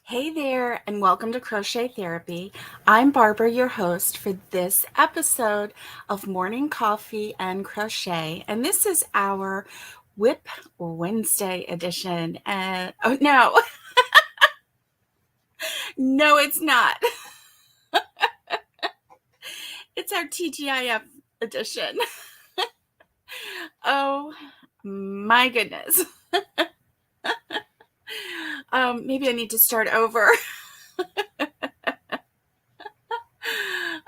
Hey there, and welcome to Crochet Therapy. I'm Barbara, your host for this episode of Morning Coffee and Crochet, and this is our Whip Wednesday edition. And oh no, no, it's not. It's our TGIF edition. Oh my goodness. Maybe I need to start over.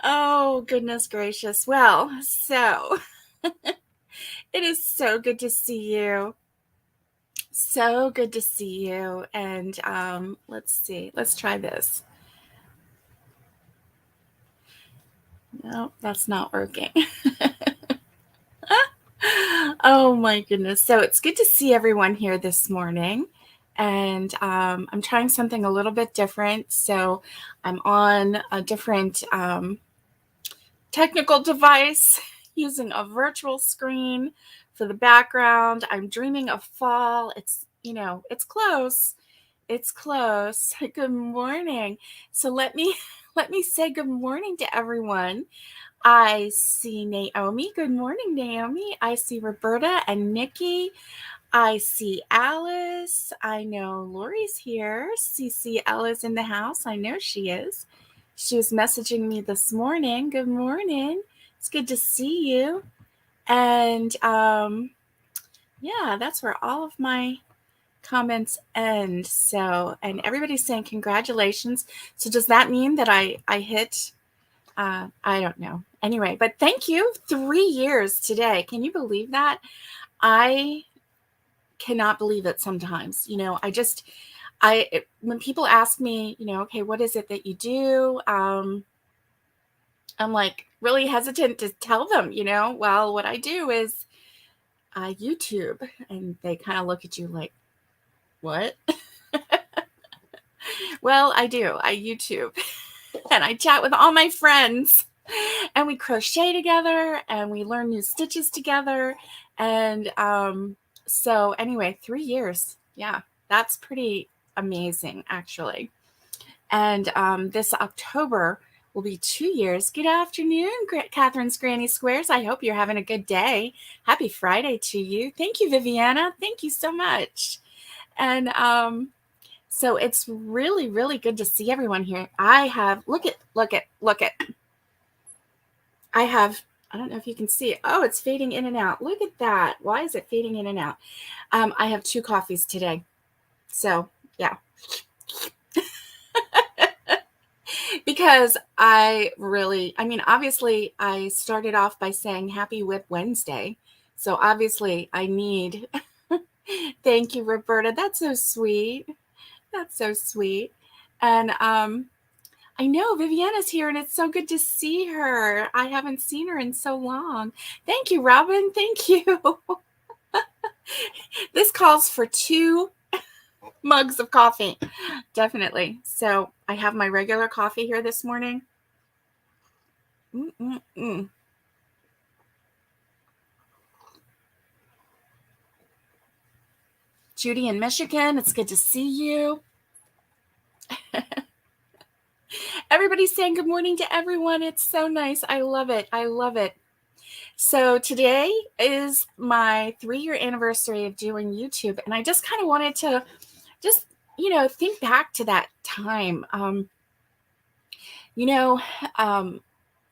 Oh, goodness gracious. Well, so it is so good to see you. So good to see you. And let's see. Let's try this. No, that's not working. Oh my goodness. So it's good to see everyone here this morning. And I'm trying something a little bit different. So I'm on a different technical device using a virtual screen for the background. I'm dreaming of fall. It's close. It's close. Good morning. So let me say good morning to everyone. I see Naomi. Good morning, Naomi. I see Roberta and Nikki. I see Alice. I know Lori's here. CC Ella's in the house. I know she is. She was messaging me this morning. Good morning. It's good to see you. And yeah, that's where all of my comments end. So, and everybody's saying congratulations. So does that mean that I hit, I don't know. Anyway, but thank you. 3 years today. Can you believe that? I cannot believe it sometimes. When people ask me, okay, what is it that you do? I'm like really hesitant to tell them, well, what I do is I YouTube, and they kind of look at you like, what? Well, I do. I YouTube and I chat with all my friends and we crochet together and we learn new stitches together. And so anyway, 3 years. Yeah, that's pretty amazing, actually. And this October will be 2 years. Good afternoon, Catherine's Granny Squares. I hope you're having a good day. Happy Friday to you. Thank you, Viviana. Thank you so much. And so it's really, really good to see everyone here. I have, look at. I don't know if you can see it. Oh, it's fading in and out. Look at that. Why is it fading in and out? I have 2 coffees today. So, yeah. Because obviously I started off by saying Happy Whip Wednesday. So obviously I need, thank you, Roberta. That's so sweet. That's so sweet. And I know Viviana's here and it's so good to see her. I haven't seen her in so long. Thank you, Robin. Thank you. This calls for 2 mugs of coffee. Definitely. So I have my regular coffee here this morning. Judy in Michigan, it's good to see you. Everybody's saying good morning to everyone. It's so nice. I love it. I love it. So today is my 3-year anniversary of doing YouTube, and I just kind of wanted to just, think back to that time.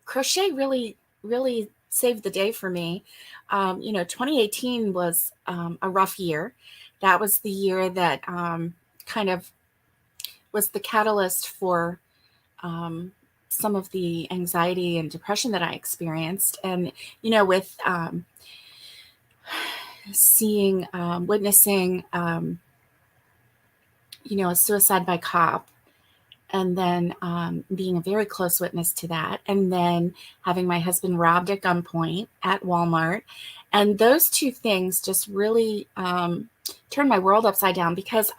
Crochet really, really saved the day for me. 2018 was a rough year. That was the year that kind of was the catalyst for some of the anxiety and depression that I experienced. And, with witnessing, a suicide by cop, and then being a very close witness to that, and then having my husband robbed at gunpoint at Walmart. And those 2 things just really turned my world upside down, because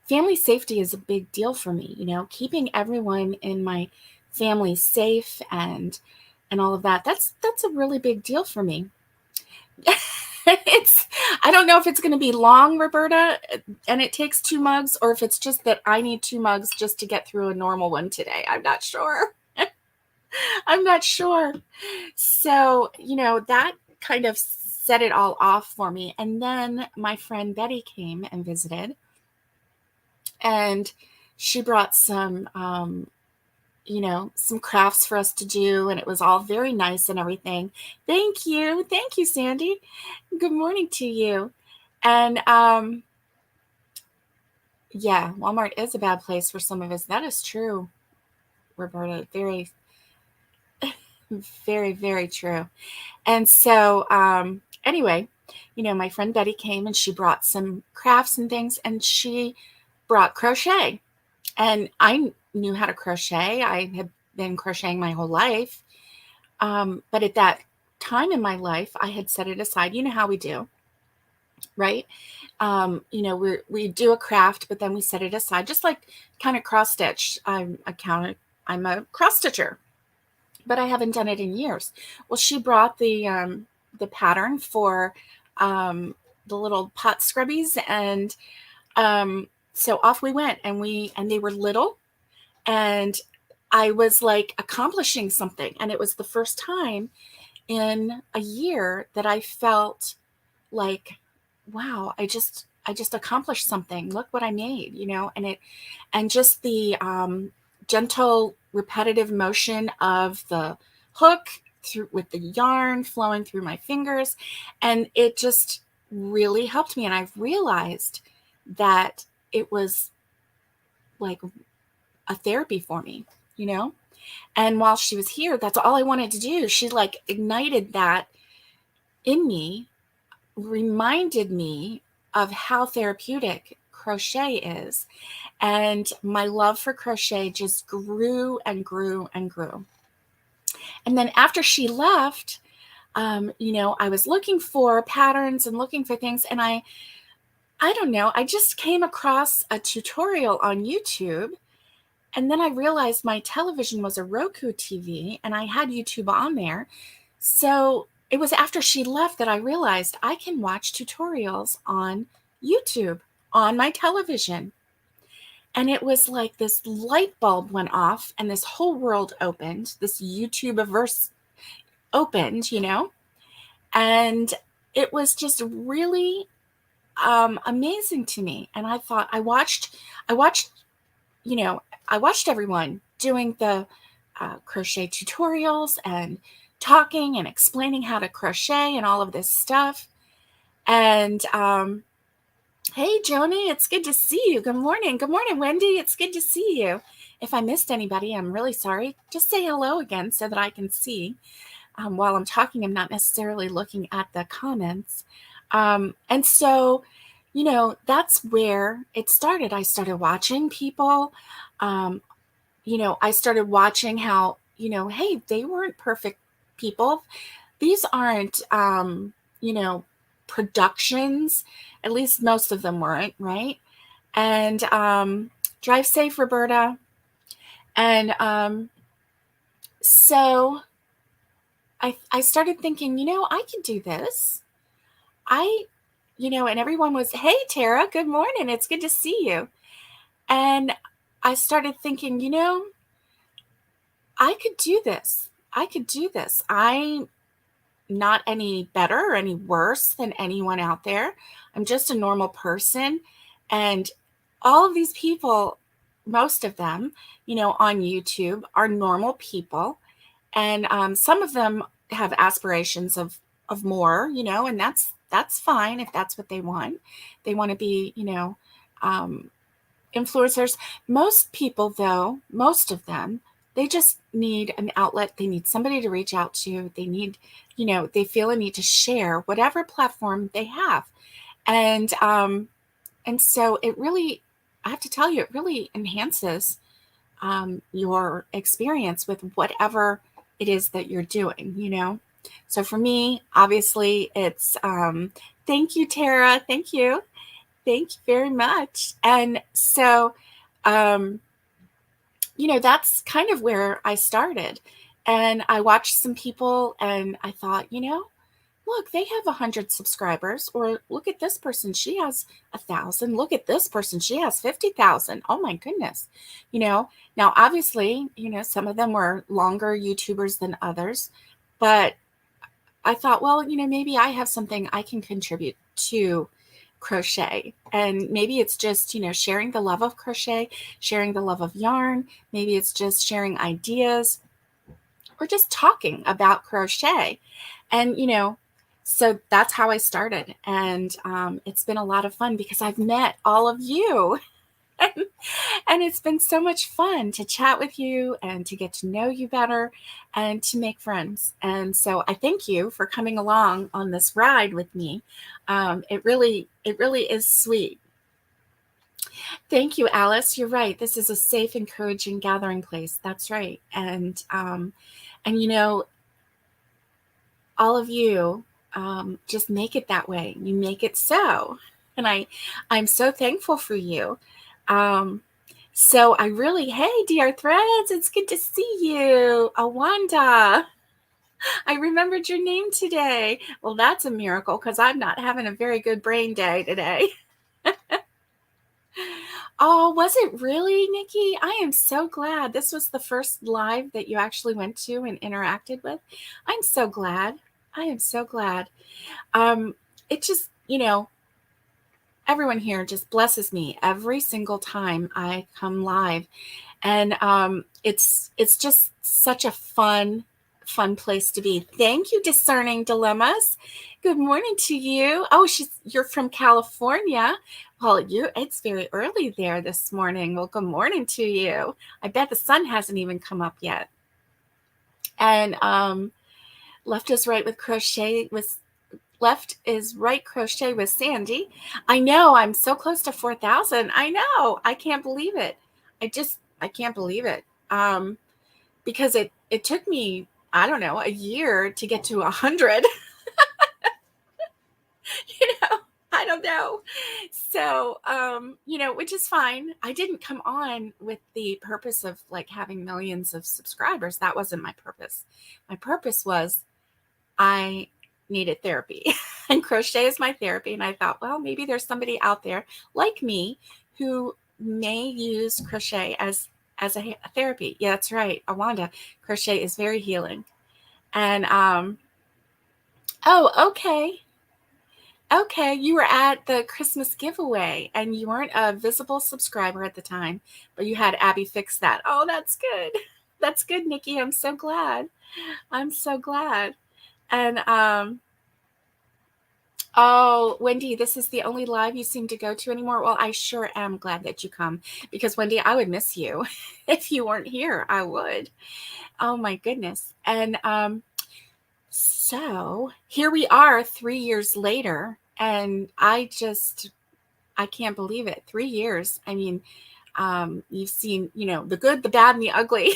family safety is a big deal for me, keeping everyone in my family safe and all of that. That's a really big deal for me. I don't know if it's going to be long, Roberta, and it takes 2 mugs, or if it's just that I need 2 mugs just to get through a normal one today. I'm not sure. I'm not sure. So, that kind of set it all off for me. And then my friend Betty came and visited, and she brought some crafts for us to do, and it was all very nice and everything. Thank you. Thank you, Sandy. Good morning to you. And yeah, Walmart is a bad place for some of us. That is true, Roberta. Very, very, very true. And so anyway, my friend Betty came and she brought some crafts and things, and she brought crochet. And I knew how to crochet. I had been crocheting my whole life. But at that time in my life, I had set it aside. You know how we do, right? We do a craft, but then we set it aside, just like kind of cross stitch. I'm a cross stitcher, but I haven't done it in years. Well, she brought the pattern for the little pot scrubbies, and so off we went, and they were little, and I was like accomplishing something, and it was the first time in a year that I felt like, wow, I just accomplished something. Look what I made, and just the gentle repetitive motion of the hook through with the yarn flowing through my fingers, and it just really helped me. And I've realized that it was like a therapy for me, and while she was here, that's all I wanted to do. She like ignited that in me, reminded me of how therapeutic crochet is. And my love for crochet just grew and grew and grew. And then after she left, I was looking for patterns and looking for things. And I don't know, I just came across a tutorial on YouTube. And then I realized my television was a Roku TV and I had YouTube on there. So it was after she left that I realized I can watch tutorials on YouTube on my television. And it was like this light bulb went off and this whole world opened. This YouTube-averse opened, and it was just really amazing to me. And I thought I watched everyone doing the crochet tutorials and talking and explaining how to crochet and all of this stuff. And hey, Joni, it's good to see you. Good morning. Good morning, Wendy. It's good to see you. If I missed anybody, I'm really sorry. Just say hello again so that I can see. While I'm talking, I'm not necessarily looking at the comments. And so, that's where it started. I started watching people. I started watching how, hey, they weren't perfect people. These aren't, productions. At least most of them weren't, right? And drive safe, Roberta. And so I started thinking, I could do this. And everyone was, hey, Tara, good morning. It's good to see you. And I started thinking, I could do this. I could do this. I'm not any better or any worse than anyone out there. I'm just a normal person. And all of these people, most of them, on YouTube are normal people. And some of them have aspirations of more, and that's fine if that's what they want. They want to be, influencers. Most people, though, most of them, they just need an outlet. They need somebody to reach out to. They need, they feel a need to share whatever platform they have. And so it really, I have to tell you, it really enhances your experience with whatever it is that you're doing, So for me, obviously, it's thank you, Tara. Thank you. Thank you very much. And so, that's kind of where I started. And I watched some people and I thought, look, they have 100 subscribers, or look at this person, she has 1,000. Look at this person, she has 50,000. Oh my goodness. Now obviously, some of them were longer YouTubers than others, but I thought, well, maybe I have something I can contribute to crochet. And maybe it's just, sharing the love of crochet, sharing the love of yarn. Maybe it's just sharing ideas or just talking about crochet. And, so that's how I started. And it's been a lot of fun because I've met all of you. And it's been so much fun to chat with you and to get to know you better and to make friends. And so I thank you for coming along on this ride with me. It really is sweet. Thank you, Alice. You're right. This is a safe, encouraging gathering place. That's right. And all of you just make it that way. You make it so. And I'm so thankful for you. So hey, dear Threads, it's good to see you. Awanda, I remembered your name today. Well, that's a miracle because I'm not having a very good brain day today. Oh, was it really, Nikki? I am so glad. This was the first live that you actually went to and interacted with. I'm so glad. I am so glad. It just, everyone here just blesses me every single time I come live. And it's just such a fun place to be. Thank you, Discerning Dilemmas. Good morning to you. Oh, you're from California. Well, it's very early there this morning. Well, good morning to you. I bet the sun hasn't even come up yet. And Left is Right Crochet with Sandy. I know, I'm so close to 4,000. I know. I can't believe it. I can't believe it. Because it took me, I don't know, a year to get to 100. I don't know. So, which is fine. I didn't come on with the purpose of like having millions of subscribers. That wasn't my purpose. My purpose was I needed therapy and crochet is my therapy. And I thought, well, maybe there's somebody out there like me who may use crochet as a therapy. Yeah, that's right. Awanda, crochet is very healing. And, oh, okay. Okay, you were at the Christmas giveaway and you weren't a visible subscriber at the time, but you had Abby fix that. Oh, that's good. That's good, Nikki. I'm so glad. I'm so glad. And oh, Wendy, this is the only live you seem to go to anymore. Well, I sure am glad that you come because Wendy, I would miss you if you weren't here. I would. Oh my goodness. And so here we are 3 years later, and I can't believe it. 3 years. I mean, you've seen, the good, the bad, and the ugly.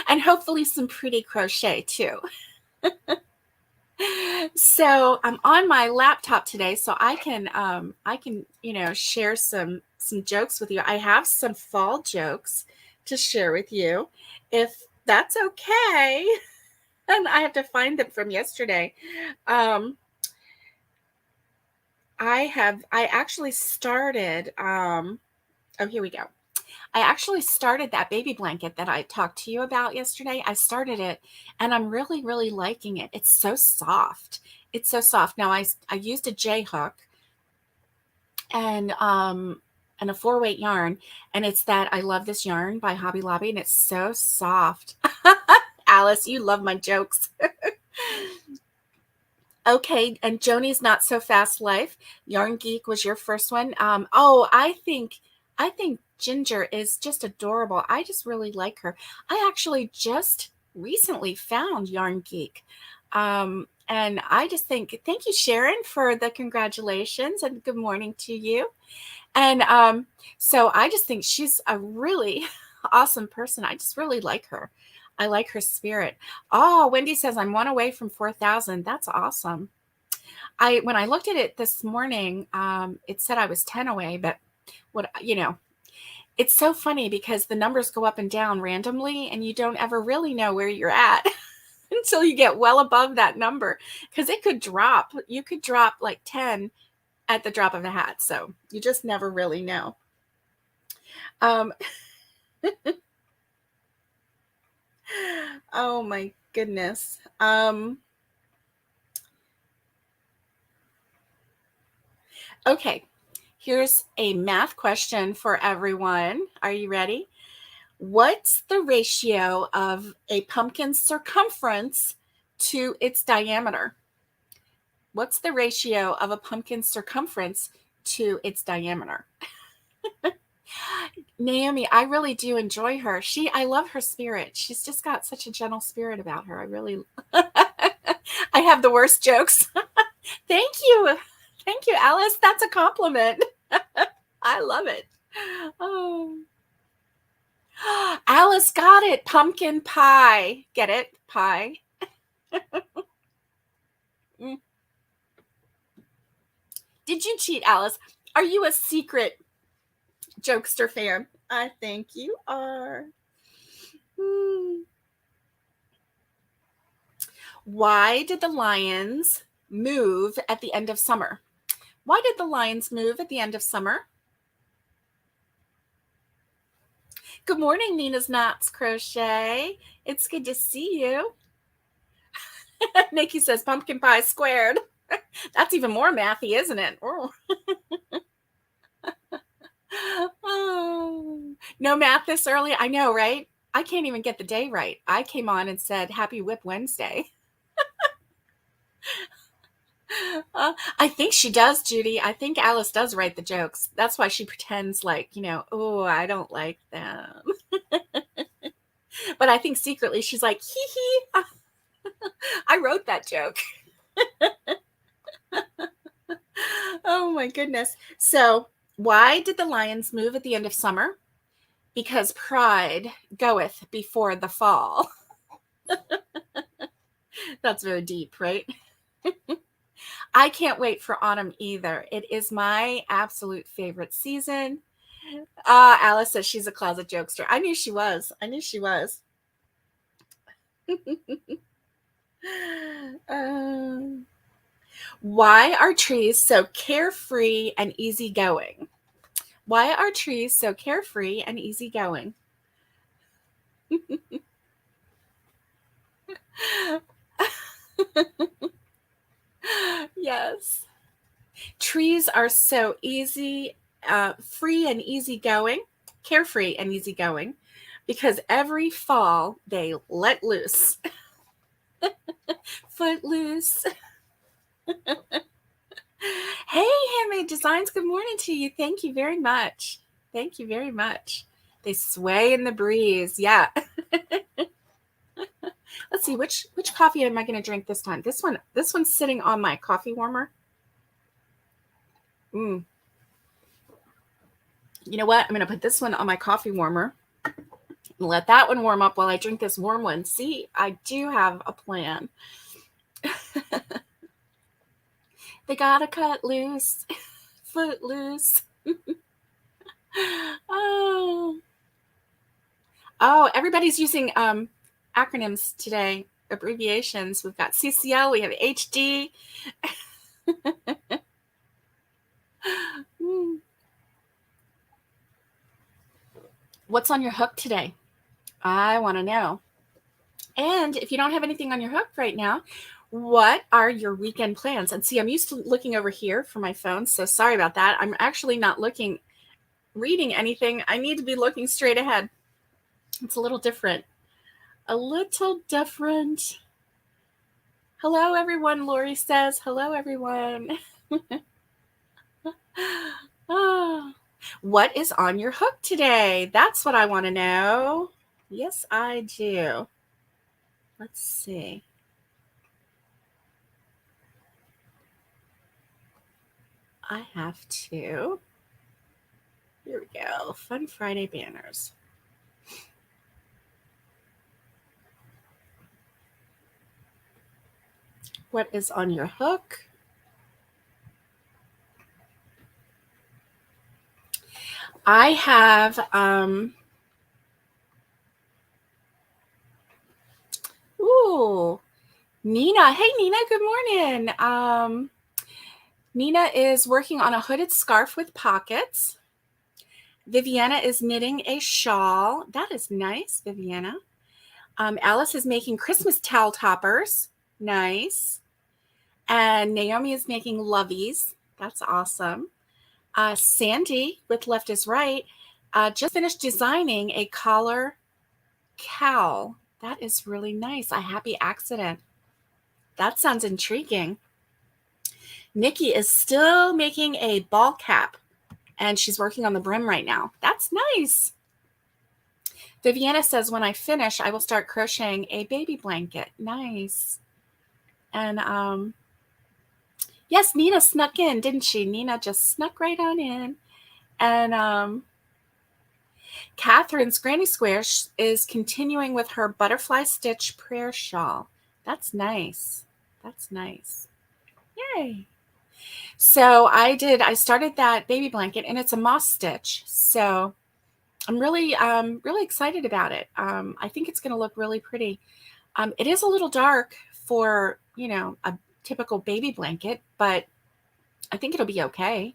And hopefully some pretty crochet too. So I'm on my laptop today, so I can share some jokes with you. I have some fall jokes to share with you, if that's okay. And I have to find them from yesterday. I actually started. Oh, here we go. I actually started that baby blanket that I talked to you about yesterday. I started it and I'm really, really liking it. It's so soft. It's so soft. Now I used a J hook and a 4-weight yarn, and it's that I Love This Yarn by Hobby Lobby, and it's so soft. Alice, you love my jokes. Okay, and Joni's Not So Fast Life. Yarn Geek was your first one. I think Ginger is just adorable. I just really like her. I actually just recently found Yarn Geek. And I just think, thank you, Sharon, for the congratulations and good morning to you. And so I just think she's a really awesome person. I just really like her. I like her spirit. Oh, Wendy says I'm 1 away from 4,000. That's awesome. When I looked at it this morning, it said I was 10 away, but it's so funny because the numbers go up and down randomly and you don't ever really know where you're at. until you get well above that number, because it could drop. You could drop like 10 at the drop of a hat. So you just never really know. Um, oh my goodness. Okay, here's a math question for everyone. Are you ready? What's the ratio of a pumpkin's circumference to its diameter? What's the ratio of a pumpkin's circumference to its diameter? Naomi, I really do enjoy her. I love her spirit. She's just got such a gentle spirit about her. I have the worst jokes. Thank you. Thank you, Alice. That's a compliment. I love it. Oh. Alice got it. Pumpkin pie. Get it? Pie. Did you cheat, Alice? Are you a secret jokester fan? I think you are. Why did the lions move at the end of summer? Why did the lions move at the end of summer? Good morning, Nina's Knots Crochet. It's good to see you. Nikki says pumpkin pie squared. That's even more mathy, isn't it? Oh. Oh, no math this early. I know, right? I can't even get the day right. I came on and said Happy Whip Wednesday. I think she does, Judy. I think Alice does write the jokes. That's why she pretends like, oh, I don't like them. But I think secretly she's like, hee hee, I wrote that joke. Oh my goodness. So, why did the lions move at the end of summer? Because pride goeth before the fall. That's very deep, right? I can't wait for autumn either. It is my absolute favorite season. Alice says she's a closet jokester. I knew she was. Why are trees so carefree and easygoing? Why are trees so carefree and easygoing? Yes. Trees are so easy, free and easygoing, carefree and easygoing, because every fall they let loose. Footloose. Hey, Handmade Designs, good morning to you. Thank you very much. Thank you very much. They sway in the breeze. Yeah. Let's see, which coffee am I going to drink this time? This one's sitting on my coffee warmer. You know what? I'm going to put this one on my coffee warmer and let that one warm up while I drink this warm one. See, I do have a plan. They gotta cut loose, foot loose. Oh, everybody's using acronyms today, abbreviations. We've got CCL, we have HD. What's on your hook today? I want to know. And if you don't have anything on your hook right now, what are your weekend plans? And see, I'm used to looking over here for my phone, so sorry about that. I'm actually not reading anything. I need to be looking straight ahead. It's a little different. Hello, everyone. Lori says, hello, everyone. Oh, what is on your hook today? That's what I want to know. Yes, I do. Let's see. I have to. Here we go. Fun Friday banners. What is on your hook? I have Oh, Nina. Hey, Nina, good morning. Nina is working on a hooded scarf with pockets. Viviana is knitting a shawl. That is nice, Viviana. Alice is making Christmas towel toppers. Nice. And Naomi is making lovies. That's awesome. Sandy with Left is Right just finished designing a collar cowl. That is really nice. A happy accident. That sounds intriguing. Nikki is still making a ball cap, and she's working on the brim right now. That's nice. Viviana says, when I finish, I will start crocheting a baby blanket. Nice. And yes, Nina snuck in, didn't she? Nina just snuck right on in. And Catherine's Granny Square is continuing with her butterfly stitch prayer shawl. That's nice. That's nice. Yay. So I started that baby blanket, and it's a moss stitch. So I'm really excited about it. I think it's going to look really pretty. It is a little dark for, a typical baby blanket, but I think it'll be okay.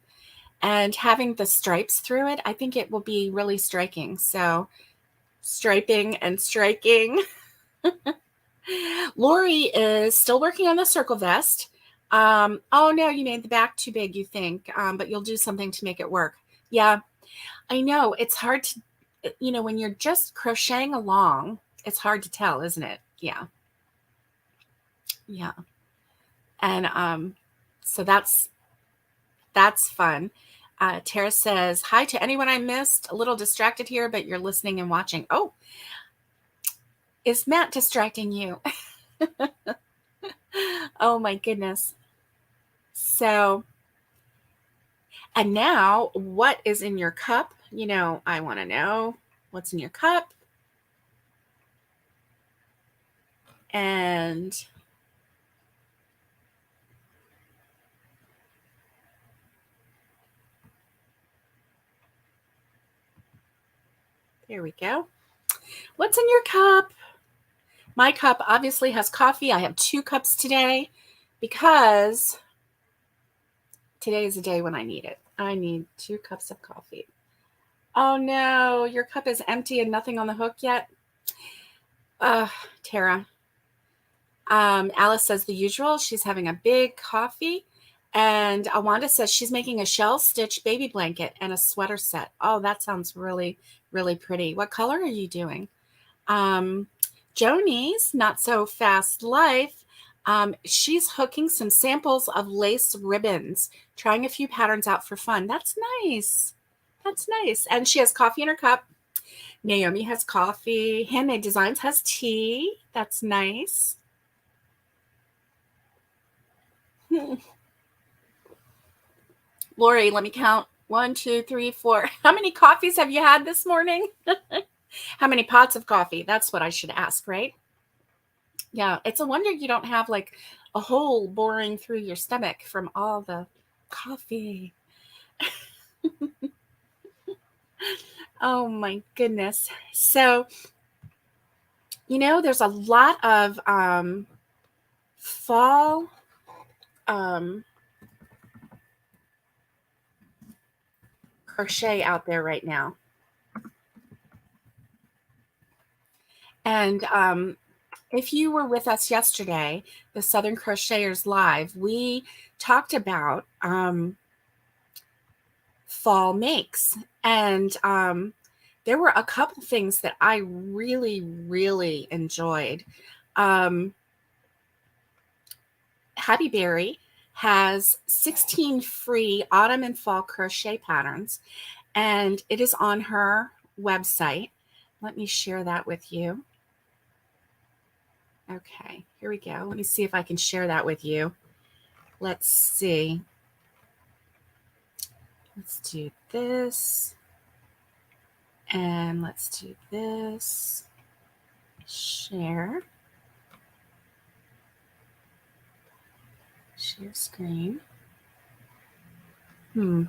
And having the stripes through it, I think it will be really striking. So striping and striking. Lori is still working on the circle vest. Oh no, you made the back too big, you think, but you'll do something to make it work. Yeah, I know. It's hard to, when you're just crocheting along, it's hard to tell, isn't it? Yeah. Yeah. And so that's fun. Tara says, hi to anyone I missed. A little distracted here, but you're listening and watching. Oh, is Matt distracting you? Oh my goodness. So, and now what is in your cup? I want to know what's in your cup. And there we go. What's in your cup? My cup obviously has coffee. I have 2 cups today because today is the day when I need it. I need 2 cups of coffee. Oh no, your cup is empty and nothing on the hook yet? Tara. Alice says the usual. She's having a big coffee. And Awanda says she's making a shell stitch baby blanket and a sweater set. Oh, that sounds really, really pretty. What color are you doing? Joni's Not So Fast Life. She's hooking some samples of lace ribbons, trying a few patterns out for fun. That's nice. That's nice. And she has coffee in her cup. Naomi has coffee. Handmade Designs has tea. That's nice. Lori, let me count. 1, 2, 3, 4. How many coffees have you had this morning? How many pots of coffee? That's what I should ask, right? Yeah, it's a wonder you don't have like a hole boring through your stomach from all the coffee. Oh my goodness. So, there's a lot of fall crochet out there right now. And if you were with us yesterday, the Southern Crocheters Live, we talked about fall makes. And there were a couple things that I really, really enjoyed. Happy Berry has 16 free autumn and fall crochet patterns, and it is on her website. Let me share that with you. Okay, here we go. Let me see if I can share that with you. Let's see. Let's do this. And let's do this. Share. Share screen. Let's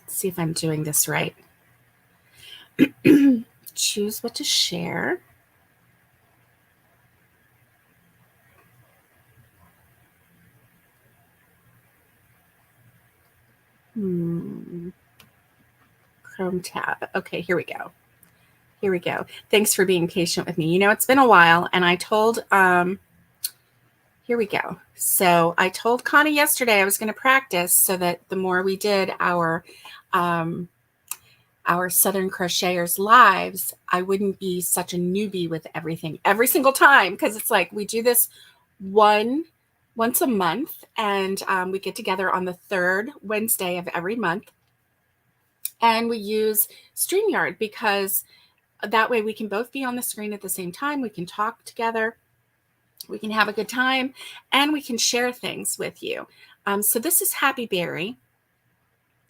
see if I'm doing this right. Choose what to share. Chrome tab. Okay, here we go. Here we go. Thanks for being patient with me. You know, it's been a while, and I told, here we go. So I told Connie yesterday I was going to practice so that the more we did our Southern Crocheters lives, I wouldn't be such a newbie with everything every single time, because it's like we do this once a month, and we get together on the third Wednesday of every month, and we use StreamYard because that way we can both be on the screen at the same time. We can talk together, we can have a good time, and we can share things with you. So this is Happy Berry,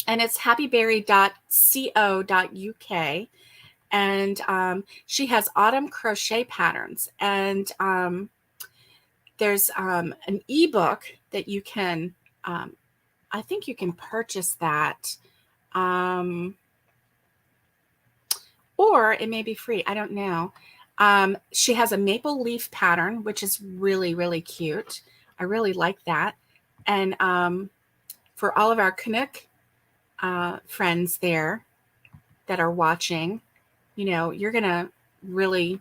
and it's happyberry.co.uk. And she has autumn crochet patterns. And there's an ebook that you can, I think you can purchase that. Or it may be free. I don't know. She has a maple leaf pattern, which is really, really cute. I really like that. And for all of our Canuck friends there that are watching, you know, you're going to really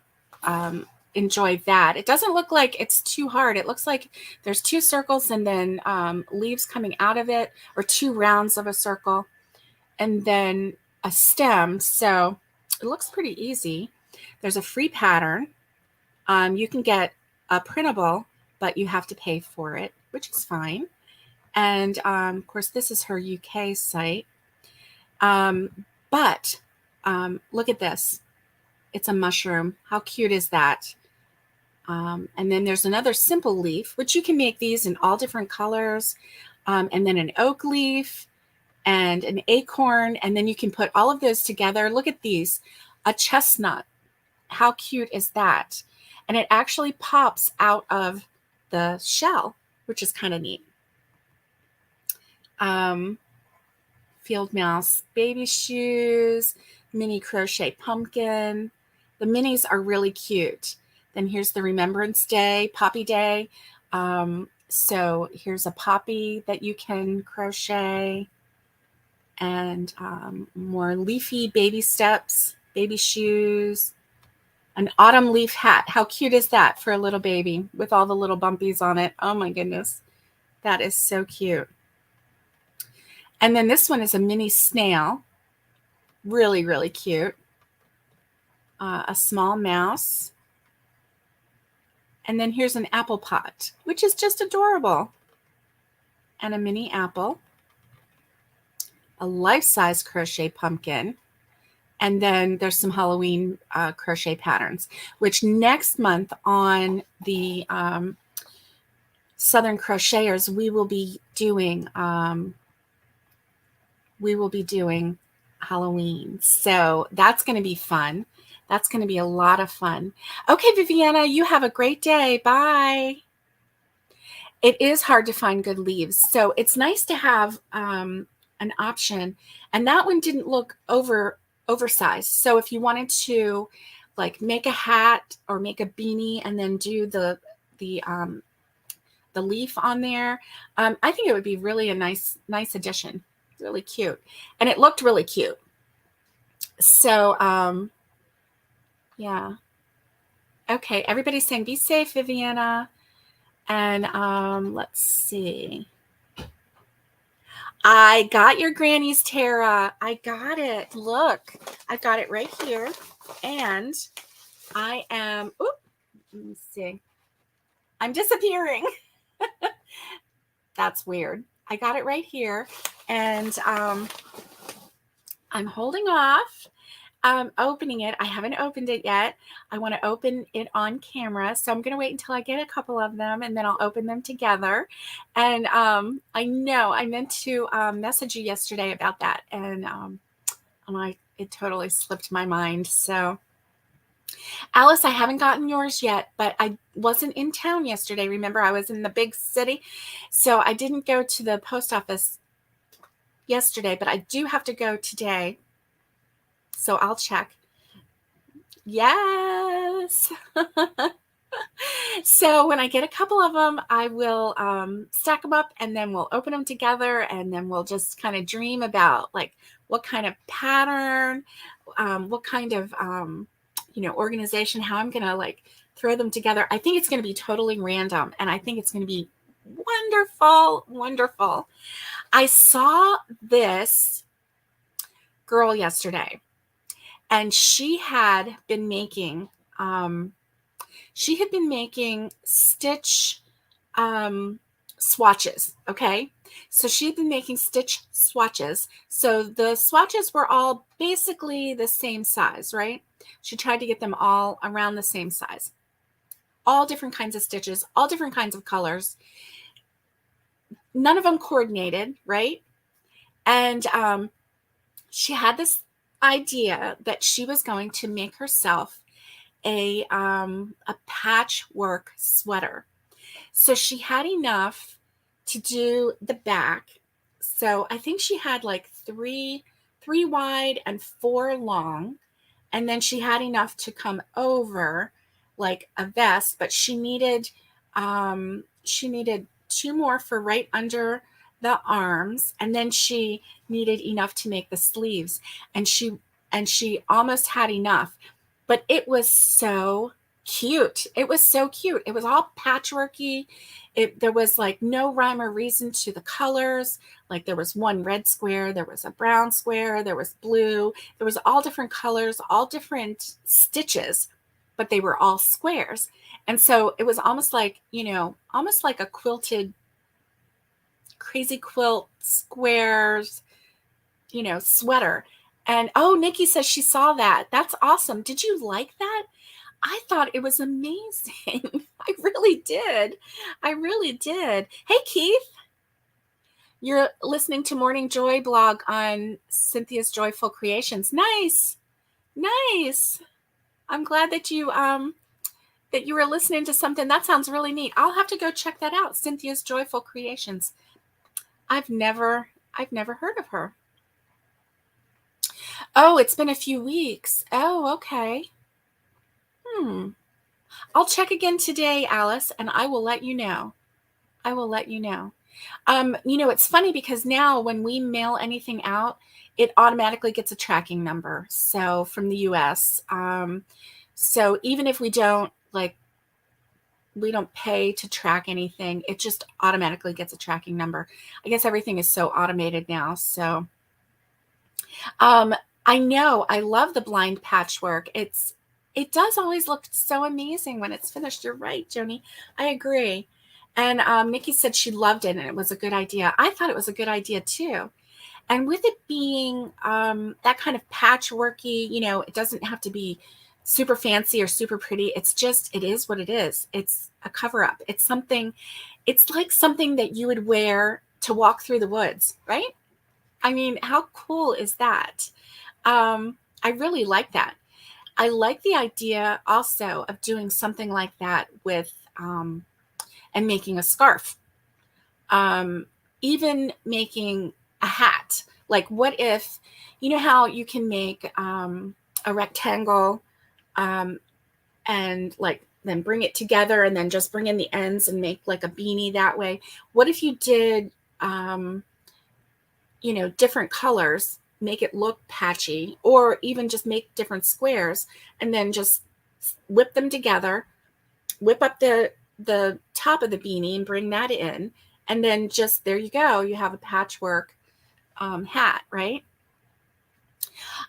enjoy that. It doesn't look like it's too hard. It looks like there's 2 circles and then leaves coming out of it, or 2 rounds of a circle, and then a stem. So it looks pretty easy. There's a free pattern. You can get a printable, but you have to pay for it, which is fine. And of course, this is her UK site. But look at this. It's a mushroom. How cute is that? And then there's another simple leaf, which you can make these in all different colors. And then an oak leaf and an acorn. And then you can put all of those together. Look at these. A chestnut. How cute is that? And it actually pops out of the shell, which is kind of neat. Field mouse baby shoes, mini crochet pumpkin. The minis are really cute. Then here's the Remembrance Day, Poppy Day. So here's a poppy that you can crochet, and more leafy baby steps, baby shoes, an autumn leaf hat. How cute is that for a little baby with all the little bumpies on it? Oh my goodness, that is so cute. And then this one is a mini snail. Really, really cute. A small mouse. And then here's an apple pot, which is just adorable. And a mini apple. A life-size crochet pumpkin. And then there's some Halloween crochet patterns, which next month on the Southern Crocheters, we will be doing Halloween. So that's going to be fun. That's going to be a lot of fun. Okay, Viviana, you have a great day. Bye. It is hard to find good leaves. So it's nice to have an option. And that one didn't look oversized. So if you wanted to like make a hat or make a beanie and then do the leaf on there, I think it would be really a nice addition. Really cute. And it looked really cute. So yeah. Okay, everybody's saying be safe, Viviana. And let's see. I got your grannies, Tara. I got it. Look, I got it right here. And I am, let me see. I'm disappearing. That's weird. I got it right here. And I'm holding off opening it. I haven't opened it yet. I want to open it on camera. So I'm going to wait until I get a couple of them, and then I'll open them together. And I know I meant to message you yesterday about that. And it totally slipped my mind. So Alice, I haven't gotten yours yet, but I wasn't in town yesterday. Remember, I was in the big city. So I didn't go to the post office yesterday, but I do have to go today. So I'll check. Yes. So when I get a couple of them, I will stack them up, and then we'll open them together, and then we'll just kind of dream about like what kind of pattern, what kind of organization, how I'm gonna like throw them together. I think it's going to be totally random, and I think it's going to be wonderful, wonderful. I saw this girl yesterday, and she had been making stitch swatches. Okay, so she had been making stitch swatches. So the swatches were all basically the same size, right? She tried to get them all around the same size, all different kinds of stitches, all different kinds of colors. None of them coordinated, right? And she had this idea that she was going to make herself a patchwork sweater. So she had enough to do the back. So I think she had like three wide and 4 long. And then she had enough to come over like a vest, but she needed 2 more for right under the arms, and then she needed enough to make the sleeves, and she almost had enough. But it was so cute. It was so cute. It was all patchworky. There was like no rhyme or reason to the colors. Like there was one red square, there was a brown square, there was blue, there was all different colors, all different stitches, but they were all squares. And so it was almost like a quilted, crazy quilt squares, sweater. And oh, Nikki says she saw that. That's awesome. Did you like that? I thought it was amazing. I really did. I really did. Hey, Keith. You're listening to Morning Joy blog on Cynthia's Joyful Creations. Nice. Nice. I'm glad that you were listening to something. That sounds really neat. I'll have to go check that out. Cynthia's Joyful Creations. I've never heard of her. Oh, it's been a few weeks. Oh, okay. I'll check again today, Alice, and I will let you know. I will let you know. It's funny because now when we mail anything out, it automatically gets a tracking number. So from the US. So even if we don't pay to track anything, it just automatically gets a tracking number. I guess everything is so automated now. So I know I love the blind patchwork. It does always look so amazing when it's finished. You're right, Joni. I agree. And Nikki said she loved it and it was a good idea. I thought it was a good idea too. And with it being that kind of patchworky, it doesn't have to be super fancy or super pretty. It is what it is. It's a cover up. It's like something that you would wear to walk through the woods, right? I mean, how cool is that? I really like that. I like the idea also of doing something like that with, and making a scarf, even making a hat. Like what if, how you can make a rectangle and like then bring it together and then just bring in the ends and make like a beanie that way. What if you did, different colors, make it look patchy, or even just make different squares and then just whip them together, whip up the top of the beanie and bring that in. And then just, there you go. You have a patchwork hat, right?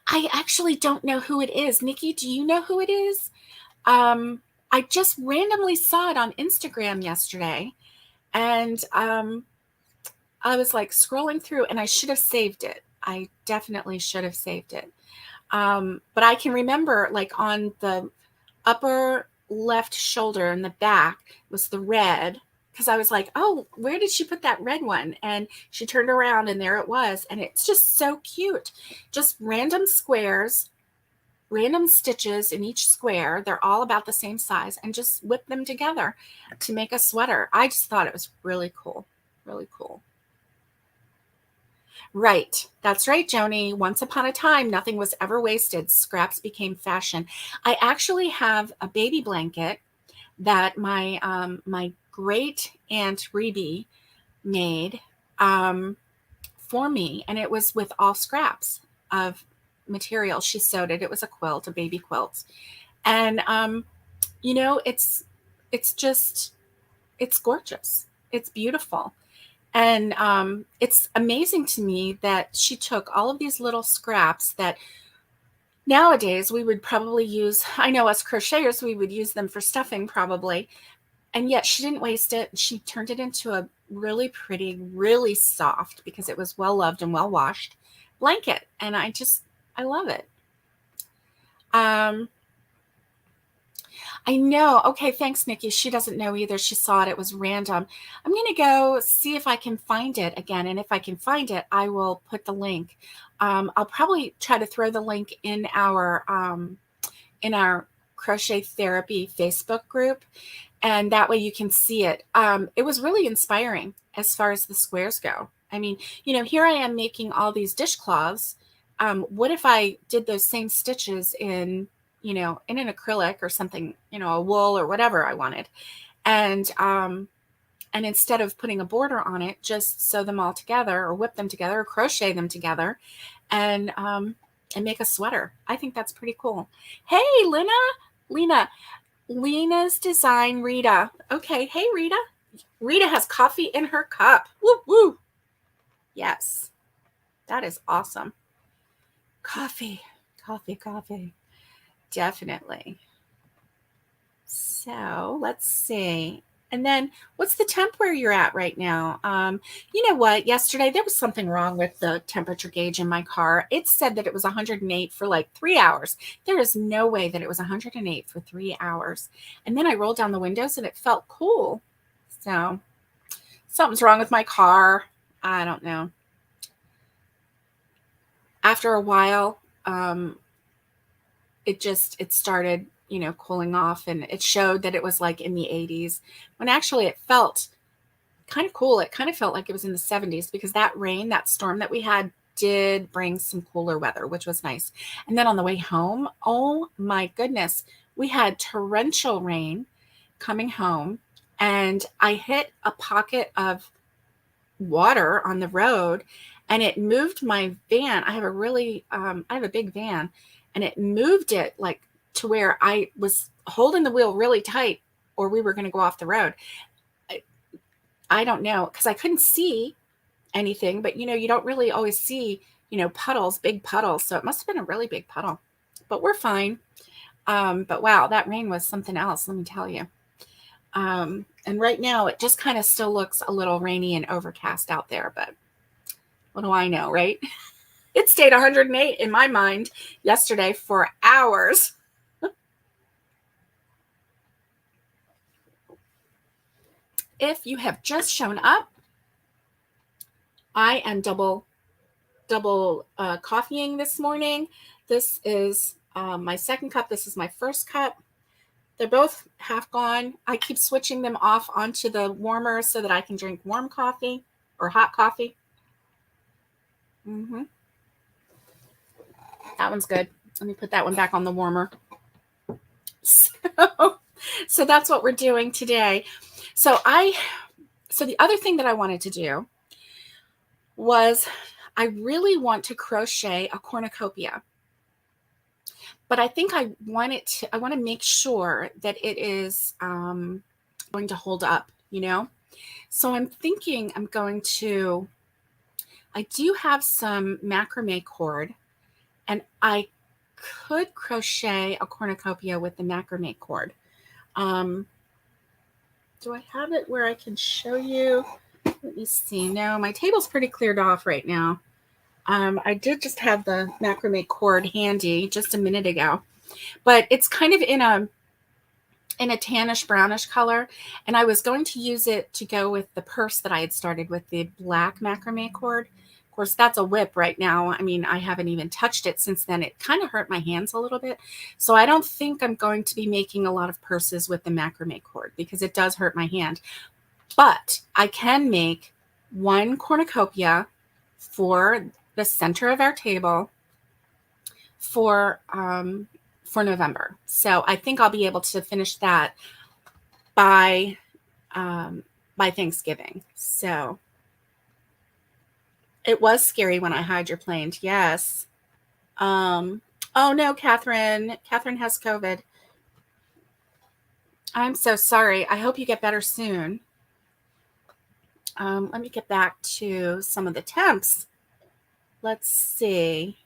I actually don't know who it is. Nikki, do you know who it is? I just randomly saw it on Instagram yesterday, and I was like scrolling through, and I should have saved it. I definitely should have saved it. But I can remember like on the upper left shoulder and the back was the red, because I was like, oh, where did she put that red one? And she turned around and there it was. And it's just so cute. Just random squares, random stitches in each square. They're all about the same size, and just whip them together to make a sweater. I just thought it was really cool. Really cool. Right. That's right, Joni. Once upon a time, nothing was ever wasted. Scraps became fashion. I actually have a baby blanket that my great aunt Rebe made for me, and it was with all scraps of material. She sewed it. It was a quilt, a baby quilt, and it's gorgeous. It's beautiful. And it's amazing to me that she took all of these little scraps that nowadays we would probably use. I know us crocheters, we would use them for stuffing probably. And yet she didn't waste it. She turned it into a really pretty, really soft, because it was well loved and well washed, blanket. And I love it. I know. Okay, thanks, Nikki. She doesn't know either. She saw it. It was random. I'm going to go see if I can find it again. And if I can find it, I will put the link. I'll probably try to throw the link in our Crochet Therapy Facebook group. And that way you can see it. It was really inspiring as far as the squares go. I mean, here I am making all these dishcloths. What if I did those same stitches in an acrylic or something, a wool or whatever I wanted. And instead of putting a border on it, just sew them all together or whip them together or crochet them together and make a sweater. I think that's pretty cool. Hey, Lena's design, Rita. Okay. Hey, Rita. Rita has coffee in her cup. Woo, woo. Yes. That is awesome. Coffee. Definitely. So let's see. And then what's the temp where you're at right now? You know what? Yesterday there was something wrong with the temperature gauge in my car. It said that it was 108 for like 3 hours. There is no way that it was 108 for 3 hours. And then I rolled down the windows and it felt cool. So something's wrong with my car. I don't know. After a while, it started, cooling off, and it showed that it was like in the 80s when actually it felt kind of cool. It kind of felt like it was in the 70s because that storm that we had did bring some cooler weather, which was nice. And then on the way home, oh my goodness, we had torrential rain coming home, and I hit a pocket of water on the road, and it moved my van. I have a big van, and it moved it like to where I was holding the wheel really tight, or we were going to go off the road. I don't know, because I couldn't see anything, but you don't really always see, puddles, big puddles. So it must have been a really big puddle, but we're fine. But wow, that rain was something else, let me tell you. And right now it just kind of still looks a little rainy and overcast out there, but what do I know, right? It stayed 108 in my mind yesterday for hours. If you have just shown up, I am double coffeeing this morning. This is my second cup. This is my first cup. They're both half gone. I keep switching them off onto the warmer so that I can drink warm coffee or hot coffee. That one's good. Let me put that one back on the warmer. So that's what we're doing today. So the other thing that I wanted to do was I really want to crochet a cornucopia. But I think I want to make sure that it is going to hold up, So I'm thinking I do have some macrame cord, and I could crochet a cornucopia with the macrame cord. Do I have it where I can show you? Let me see. No, my table's pretty cleared off right now. I did just have the macrame cord handy just a minute ago, but it's kind of in a tannish brownish color, and I was going to use it to go with the purse that I had started with, the black macrame cord. Of course, that's a whip right now. I mean, I haven't even touched it since then. It kind of hurt my hands a little bit. So I don't think I'm going to be making a lot of purses with the macrame cord because it does hurt my hand. But I can make one cornucopia for the center of our table for November. So I think I'll be able to finish that by Thanksgiving. So it was scary when I hydroplaned. Yes. Oh no, Catherine. Catherine has COVID. I'm so sorry. I hope you get better soon. Let me get back to some of the temps. Let's see.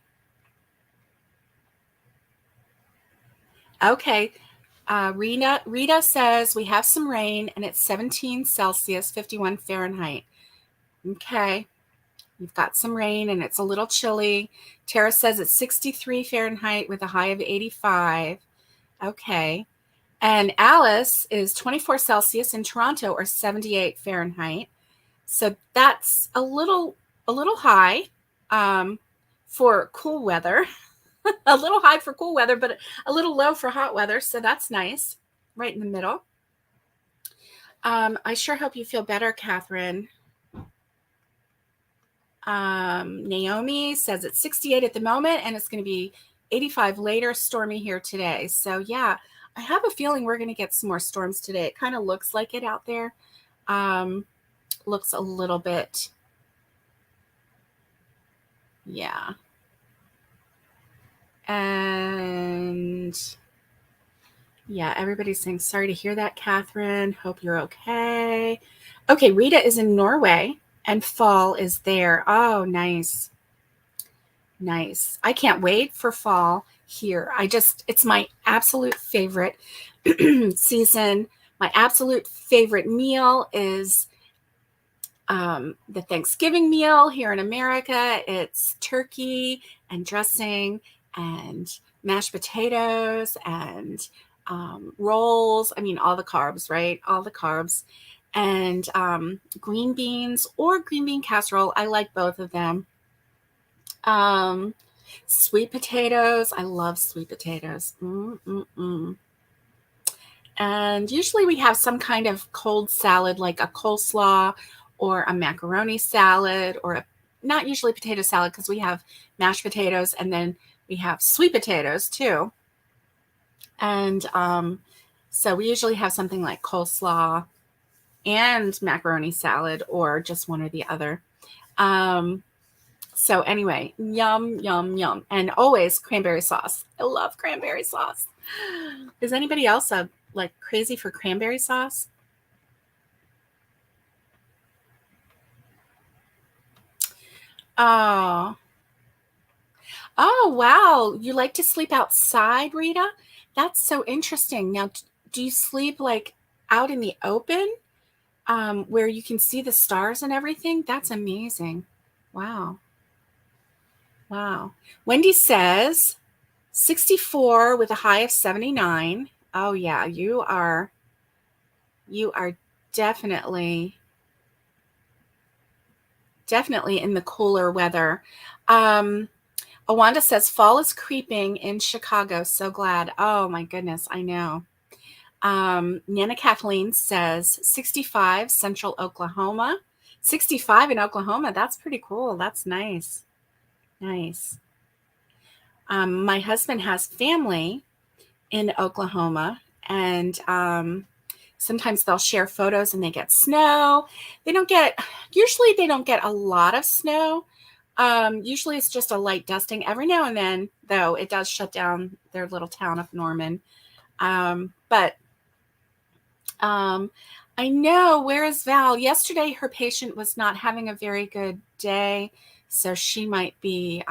Okay. Rita says we have some rain and it's 17 Celsius, 51 Fahrenheit. Okay. You've got some rain and it's a little chilly. Tara says it's 63 Fahrenheit with a high of 85. Okay. And Alice is 24 Celsius in Toronto or 78 Fahrenheit. So that's a little high for cool weather. A little high for cool weather, but a little low for hot weather. So that's nice. Right in the middle. I sure hope you feel better, Catherine. Naomi says it's 68 at the moment and it's going to be 85 later, stormy here today. So yeah, I have a feeling we're going to get some more storms today. It kind of looks like it out there. Looks a little bit, yeah. And yeah, everybody's saying, sorry to hear that, Catherine. Hope you're okay. Okay, Rita is in Norway and fall is there. Oh, nice. Nice. I can't wait for fall here. It's my absolute favorite season. My absolute favorite meal is the Thanksgiving meal here in America. It's turkey and dressing and mashed potatoes and rolls. I mean, all the carbs, right? All the carbs. And green beans or green bean casserole. I like both of them. Sweet potatoes. I love sweet potatoes. And usually we have some kind of cold salad, like a coleslaw or a macaroni salad, or not usually potato salad because we have mashed potatoes and then we have sweet potatoes too. And so we usually have something like coleslaw and macaroni salad or just one or the other. So anyway, yum, yum, yum. And always cranberry sauce. I love cranberry sauce. Is anybody else like crazy for cranberry sauce? Oh. Oh, wow. You like to sleep outside, Rita? That's so interesting. Now, do you sleep like out in the open where you can see the stars and everything? That's amazing. Wow. Wow. Wendy says 64 with a high of 79. Oh yeah, you are definitely in the cooler weather. Awanda says fall is creeping in Chicago. So glad. Oh my goodness, I know. Nana Kathleen says 65 Central Oklahoma. 65 in Oklahoma. That's pretty cool. That's nice. Nice. My husband has family in Oklahoma, and sometimes they'll share photos and they get snow. Usually they don't get a lot of snow. Usually it's just a light dusting. Every now and then, though, it does shut down their little town of Norman. But I know, where is Val? Yesterday, her patient was not having a very good day, so she might be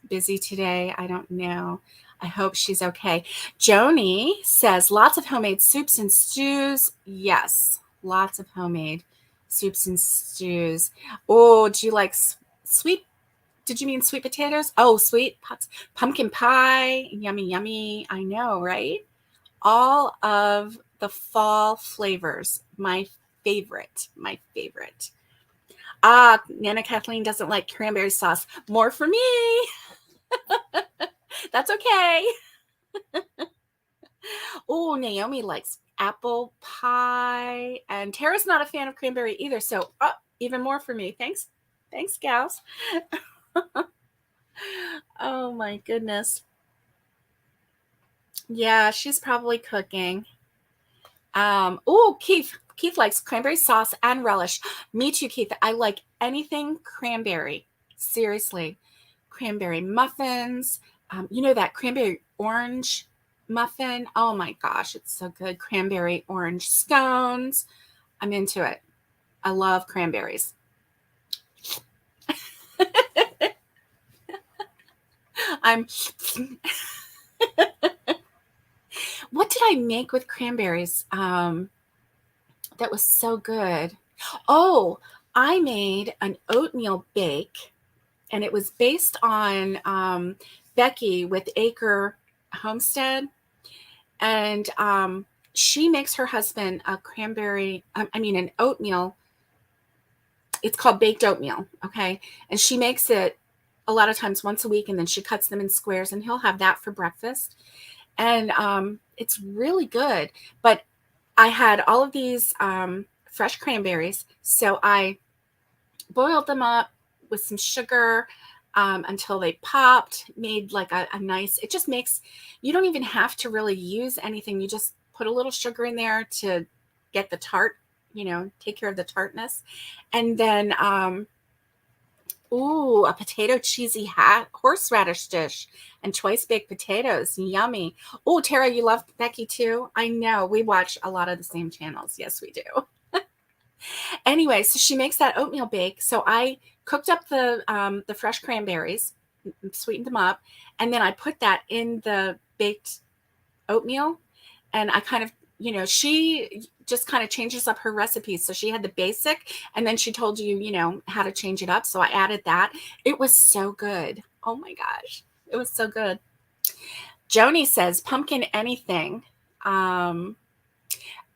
busy today. I don't know. I hope she's okay. Joni says lots of homemade soups and stews. Yes, lots of homemade soups and stews. Oh, do you like sweet? Did you mean sweet potatoes? Oh, sweet pots, pumpkin pie. Yummy, yummy. I know, right? All of the fall flavors. My favorite. My favorite. Nana Kathleen doesn't like cranberry sauce. More for me. That's okay. Oh, Naomi likes apple pie. And Tara's not a fan of cranberry either. So even more for me. Thanks. Thanks, gals. Oh, my goodness. Yeah, she's probably cooking. Oh, Keith likes cranberry sauce and relish. Me too, Keith. I like anything cranberry. Seriously. Cranberry muffins. You know that cranberry orange muffin? Oh my gosh, it's so good. Cranberry orange scones. I'm into it. I love cranberries. What did I make with cranberries? That was so good. Oh, I made an oatmeal bake, and it was based on Becky with Acre Homestead. And she makes her husband a an oatmeal. It's called baked oatmeal. Okay. And she makes it a lot of times once a week, and then she cuts them in squares, and he'll have that for breakfast. And it's really good. But I had all of these fresh cranberries. So I boiled them up with some sugar until they popped, made like a nice, it just makes, you don't even have to really use anything. You just put a little sugar in there to get the tart, take care of the tartness. And then, a potato cheesy horseradish dish and twice baked potatoes. Yummy. Oh, Tara, you love Becky too? I know. We watch a lot of the same channels. Yes, we do. Anyway, so she makes that oatmeal bake. So I cooked up the fresh cranberries, sweetened them up, and then I put that in the baked oatmeal. And I kind of, she just kind of changes up her recipes. So she had the basic, and then she told you, how to change it up. So I added that. It was so good. Oh my gosh. It was so good. Joni says pumpkin anything.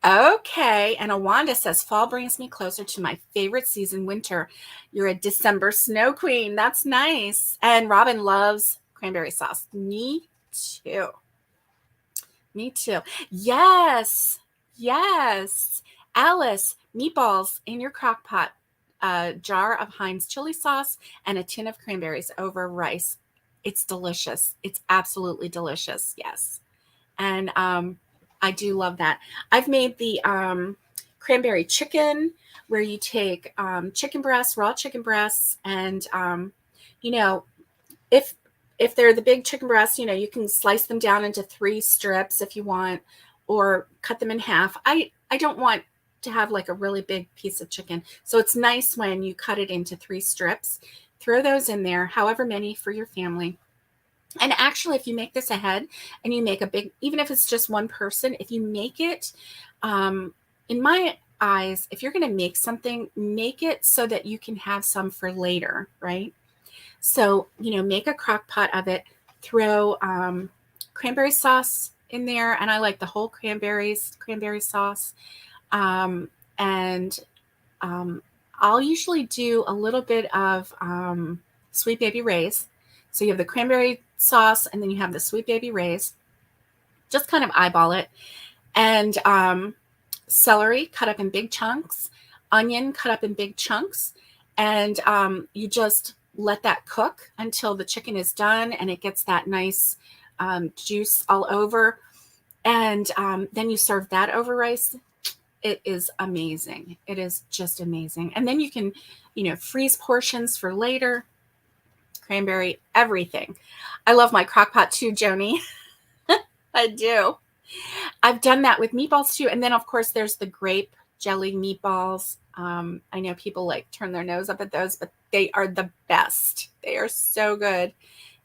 Okay. And Awanda says, fall brings me closer to my favorite season, winter. You're a December snow queen. That's nice. And Robin loves cranberry sauce. Me too. Me too. Yes. Yes. Alice, meatballs in your crock pot, a jar of Heinz chili sauce, and a tin of cranberries over rice. It's delicious. It's absolutely delicious. Yes. And I do love that. I've made the cranberry chicken, where you take chicken breasts, raw chicken breasts, and if they're the big chicken breasts, you can slice them down into 3 strips if you want, or cut them in half. I don't want to have like a really big piece of chicken, so it's nice when you cut it into 3 strips. Throw those in there, however many for your family. And actually, if you make this ahead and you make a big, even if it's just one person, if you make it, in my eyes, if you're going to make something, make it so that you can have some for later, right? So, make a crock pot of it, throw cranberry sauce in there. And I like the whole cranberry sauce. And I'll usually do a little bit of Sweet Baby Ray's. So you have the cranberry sauce, and then you have the Sweet Baby Ray's. Just kind of eyeball it. And celery cut up in big chunks, onion cut up in big chunks. And you just let that cook until the chicken is done and it gets that nice juice all over. And then you serve that over rice. It is amazing. It is just amazing. And then you can, freeze portions for later. Cranberry, everything. I love my crock pot too, Joni. I do. I've done that with meatballs too. And then, of course, there's the grape jelly meatballs. I know people turn their nose up at those, but they are the best. They are so good.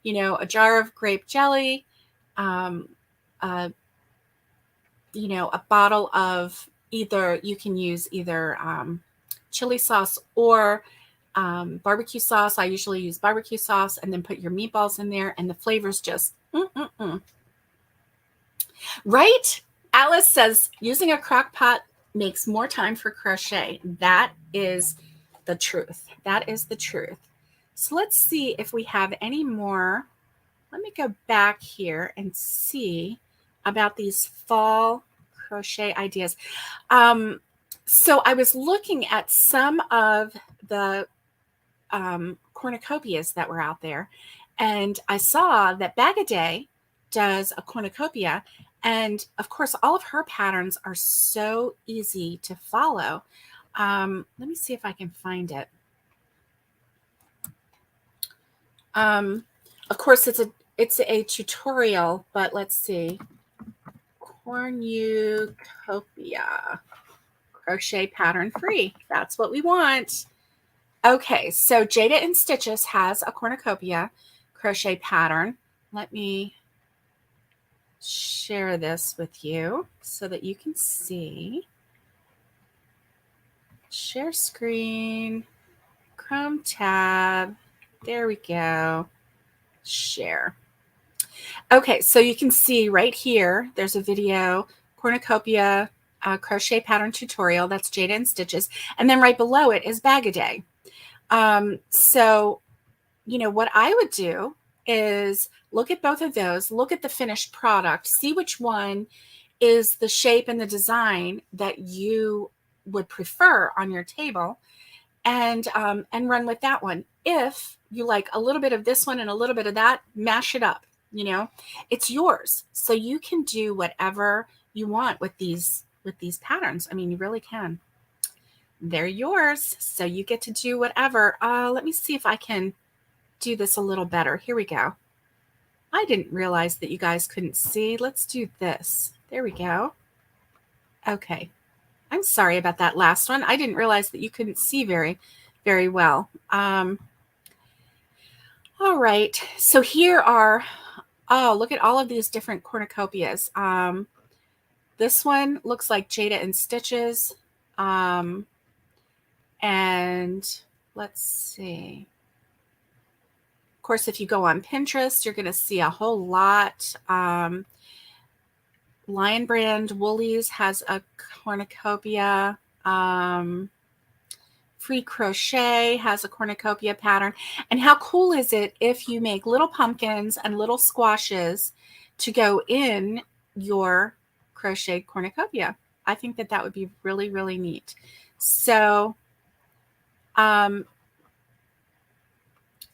A jar of grape jelly, a bottle of you can use either chili sauce or barbecue sauce. I usually use barbecue sauce, and then put your meatballs in there, and the flavors just, Right? Alice says, using a crock pot makes more time for crochet. That is the truth. That is the truth. So let's see if we have any more. Let me go back here and see about these fall crochet ideas. So I was looking at some of the cornucopias that were out there, and I saw that Bag-A-Day does a cornucopia, And of course, all of her patterns are so easy to follow. Let me see if I can find it. Of course, it's a tutorial, but let's see. Cornucopia, crochet pattern free. That's what we want. Okay, so Jada and Stitches has a cornucopia crochet pattern. Let me share this with you so that you can see. Share screen, Chrome tab. There we go. Share. Okay, so you can see right here, there's a video, cornucopia crochet pattern tutorial. That's Jada and Stitches. And then right below it is Bag-A-Day. So, you know, what I would do is look at both of those, look at the finished product, see which one is the shape and the design that you would prefer on your table, and run with that one. If you like a little bit of this one and a little bit of that, mash it up. You know, it's yours, so you can do whatever you want with these patterns. I mean, you really can. They're yours, so you get to do whatever. Let me see if I can do this a little better. Here we go. I didn't realize that you guys couldn't see. Let's do this. There we go. Okay. I'm sorry about that last one. I didn't realize that you couldn't see very, very well. All right. So here are, oh, look at all of these different cornucopias. This one looks like Jada and Stitches. And let's see. Of course, if you go on Pinterest, you're going to see a whole lot. Lion Brand Woolies has a cornucopia. Free Crochet has a cornucopia pattern. And how cool is it if you make little pumpkins and little squashes to go in your crochet cornucopia? I think that that would be really, really neat. So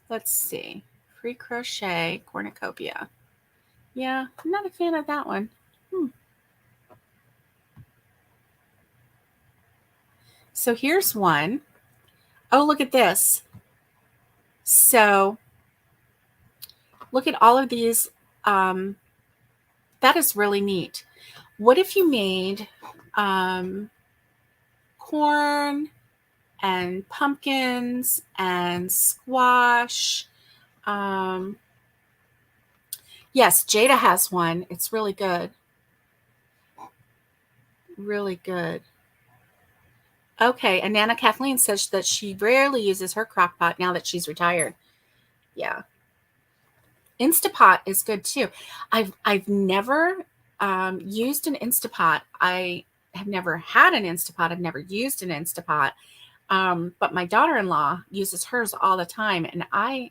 let's see. Free Crochet cornucopia. Yeah, I'm not a fan of that one. So here's one. Oh, look at this. So look at all of these. That is really neat. What if you made corn and pumpkins and squash? Yes, Jada has one. It's really good. Really good. Okay, and Nana Kathleen says that she rarely uses her crock pot now that she's retired. Yeah. Instapot is good too. I've never used an Instapot. I have never had an Instapot. I've never used an Instapot. But my daughter-in-law uses hers all the time, and I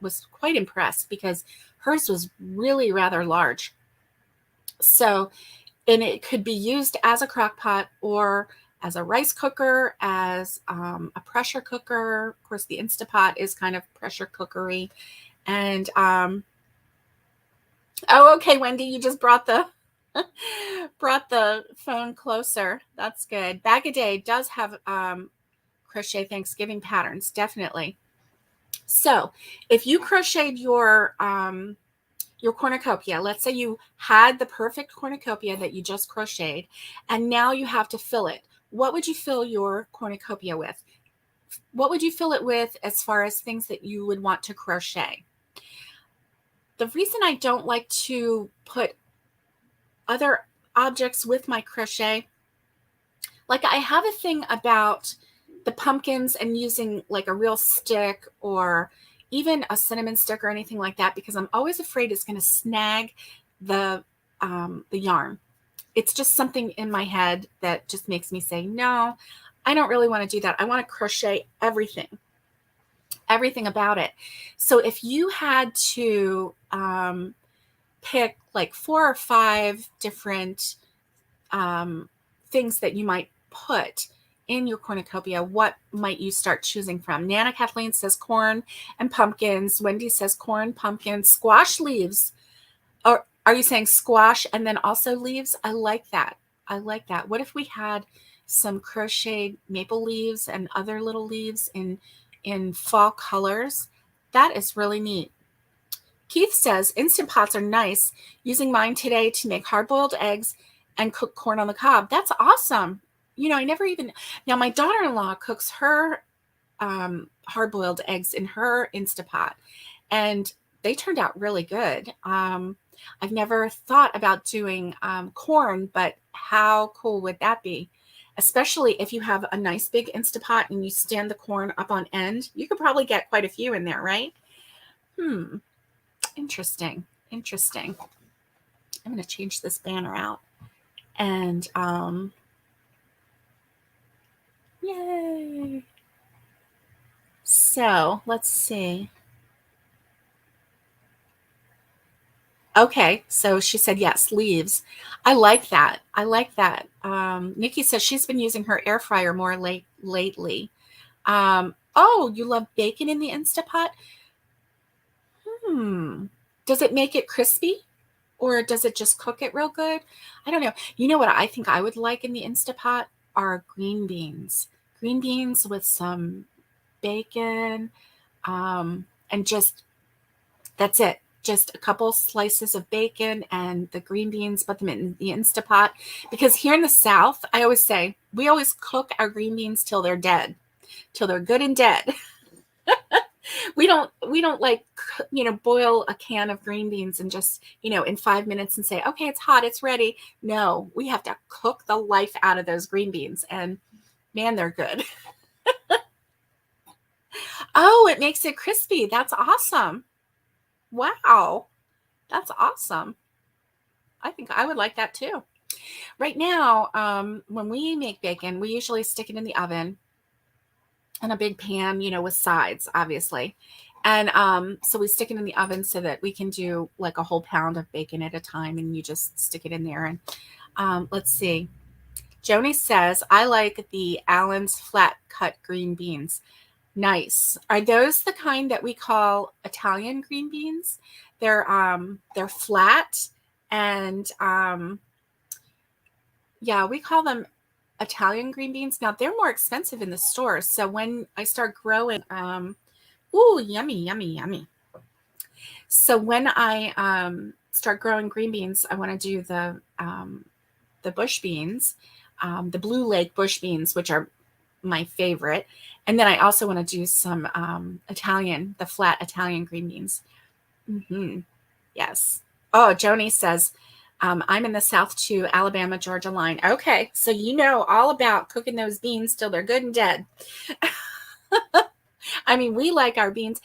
was quite impressed because hers was really rather large. So, and it could be used as a crock pot or as a rice cooker, as a pressure cooker. Of course, the Instapot is kind of pressure cookery. And oh, okay, Wendy, you just brought the phone closer. That's good. Bag-A-Day does have crochet Thanksgiving patterns, definitely. So if you crocheted your cornucopia, let's say you had the perfect cornucopia that you just crocheted, and now you have to fill it. What would you fill your cornucopia with? What would you fill it with as far as things that you would want to crochet? The reason I don't like to put other objects with my crochet, like I have a thing about the pumpkins and using like a real stick or even a cinnamon stick or anything like that, because I'm always afraid it's going to snag the yarn. It's just something in my head that just makes me say, no, I don't really want to do that. I want to crochet everything about it. So if you had to pick like 4 or 5 different things that you might put in your cornucopia, what might you start choosing from? Nana Kathleen says corn and pumpkins. Wendy says corn, pumpkins, squash leaves. Or Are you saying squash and then also leaves? I like that. I like that. What if we had some crocheted maple leaves and other little leaves in fall colors? That is really neat. Keith says Instant Pots are nice. Using mine today to make hard-boiled eggs and cook corn on the cob. That's awesome. You know, I never even, now my daughter-in-law cooks her hard-boiled eggs in her Instapot, and they turned out really good. I've never thought about doing corn, but how cool would that be? Especially if you have a nice big Instapot and you stand the corn up on end, you could probably get quite a few in there, right? Interesting. Interesting. I'm going to change this banner out. And yay. So let's see. Okay, so she said yes, leaves. I like that. I like that. Nikki says she's been using her air fryer more lately. Oh, you love bacon in the Instapot? Does it make it crispy? Or does it just cook it real good? I don't know. You know what I think I would like in the Instapot are green beans. Green beans with some bacon, and just that's it. Just a couple slices of bacon and the green beans, put them in the Instapot. Because here in the South, I always say, we always cook our green beans till they're dead, till they're good and dead. We don't like, boil a can of green beans and just, in 5 minutes and say, okay, it's hot, it's ready. No, we have to cook the life out of those green beans, and man, they're good. Oh, it makes it crispy. That's awesome. Wow. That's awesome. I think I would like that too. Right now, when we make bacon, we usually stick it in the oven in a big pan, with sides, obviously. And so we stick it in the oven so that we can do like a whole pound of bacon at a time, and you just stick it in there. And let's see. Joni says, I like the Allen's flat cut green beans. Nice. Are those the kind that we call Italian green beans? They're flat, and yeah, we call them Italian green beans. Now they're more expensive in the stores. So when I start growing, ooh, yummy, yummy, yummy. So when I start growing green beans, I want to do the bush beans, the Blue Lake bush beans, which are my favorite. And then I also want to do some the flat Italian green beans. Yes. Oh, Joni says, I'm in the South too, Alabama, Georgia line. Okay, so you know all about cooking those beans till they're good and dead. I mean, we like our beans.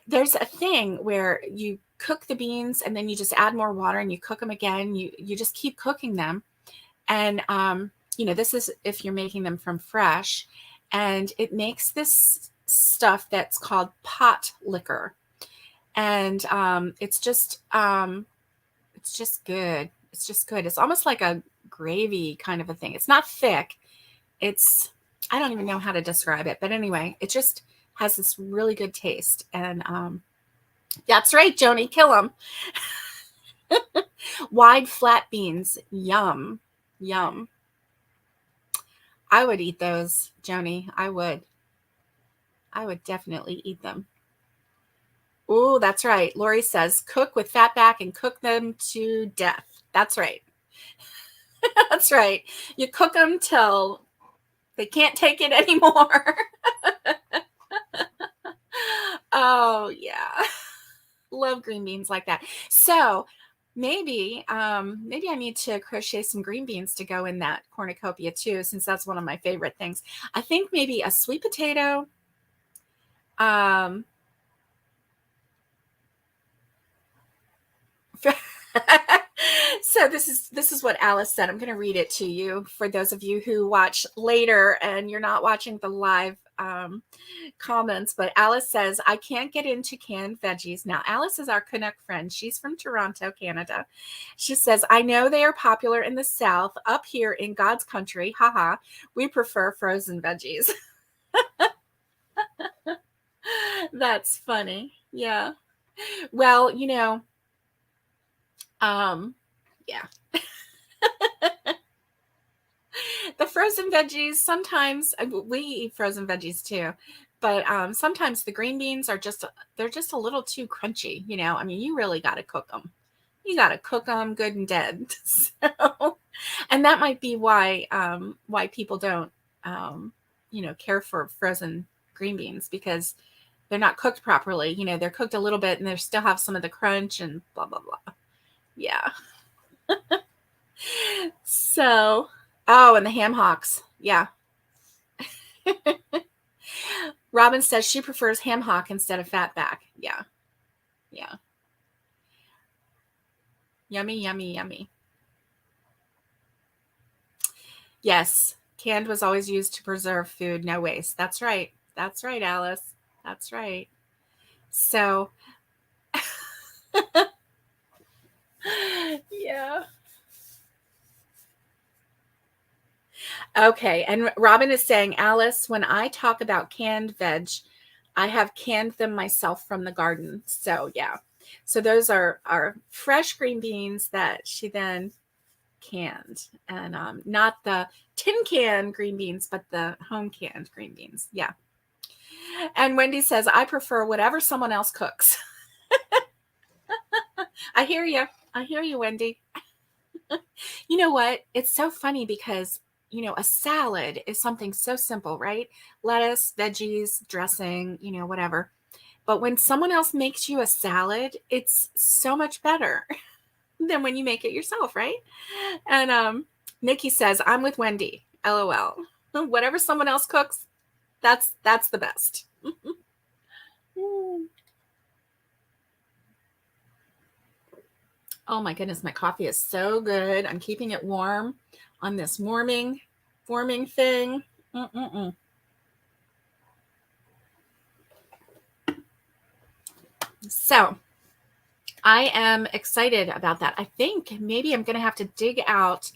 There's a thing where you cook the beans and then you just add more water and you cook them again. You just keep cooking them. And, this is if you're making them from fresh. And it makes this stuff that's called pot liquor. And it's just good. It's just good. It's almost like a gravy kind of a thing. It's not thick. I don't even know how to describe it. But anyway, it just has this really good taste. And that's right, Joni, kill them. Wide flat beans. Yum. Yum. I would eat those, Joni. I would definitely eat them. Oh, that's right. Lori says, cook with fat back and cook them to death. That's right. That's right. You cook them till they can't take it anymore. Oh, yeah. Love green beans like that. So maybe I need to crochet some green beans to go in that cornucopia too, since that's one of my favorite things. I think maybe a sweet potato. So this is what Alice said. I'm going to read it to you for those of you who watch later and you're not watching the live comments. But Alice says, I can't get into canned veggies. Now, Alice is our Canuck friend. She's from Toronto, Canada. She says, I know they are popular in the South. Up here in God's country, haha, we prefer frozen veggies. That's funny. Yeah. Well, Yeah. The frozen veggies, sometimes we eat frozen veggies too, but sometimes the green beans are they're just a little too crunchy. I mean, you really got to cook them. You got to cook them good and dead. So, and that might be why people don't, care for frozen green beans, because they're not cooked properly. They're cooked a little bit and they still have some of the crunch and blah, blah, blah. Yeah. So, oh, and the ham hocks. Yeah. Robin says she prefers ham hock instead of fatback. Yeah. Yeah. Yummy, yummy, yummy. Yes. Canned was always used to preserve food. No waste. That's right. That's right, Alice. That's right. So, yeah. Okay. And Robin is saying, Alice, when I talk about canned veg, I have canned them myself from the garden. So, yeah. So those are fresh green beans that she then canned, and not the tin can green beans, but the home canned green beans. Yeah. And Wendy says, I prefer whatever someone else cooks. I hear you. I hear you, Wendy. You know what? It's so funny because, a salad is something so simple, right? Lettuce, veggies, dressing, whatever. But when someone else makes you a salad, it's so much better than when you make it yourself, right? And Nikki says, I'm with Wendy. LOL. Whatever someone else cooks, that's the best. Oh my goodness, my coffee is so good. I'm keeping it warm on this warming thing. Mm-mm-mm. So I am excited about that. I think maybe I'm going to have to dig out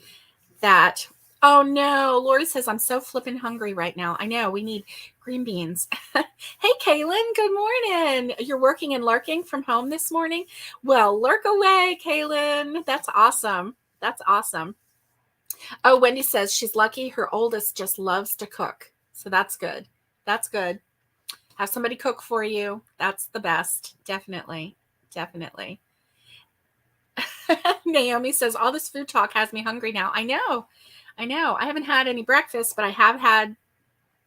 that. Oh no, Lori says, I'm so flippin' hungry right now. I know, we need green beans. Hey, Kaylin, good morning. You're working and lurking from home this morning? Well, lurk away, Kaylin. That's awesome. That's awesome. Oh, Wendy says she's lucky her oldest just loves to cook. So that's good. That's good. Have somebody cook for you. That's the best. Definitely. Definitely. Naomi says, all this food talk has me hungry now. I know. I haven't had any breakfast, but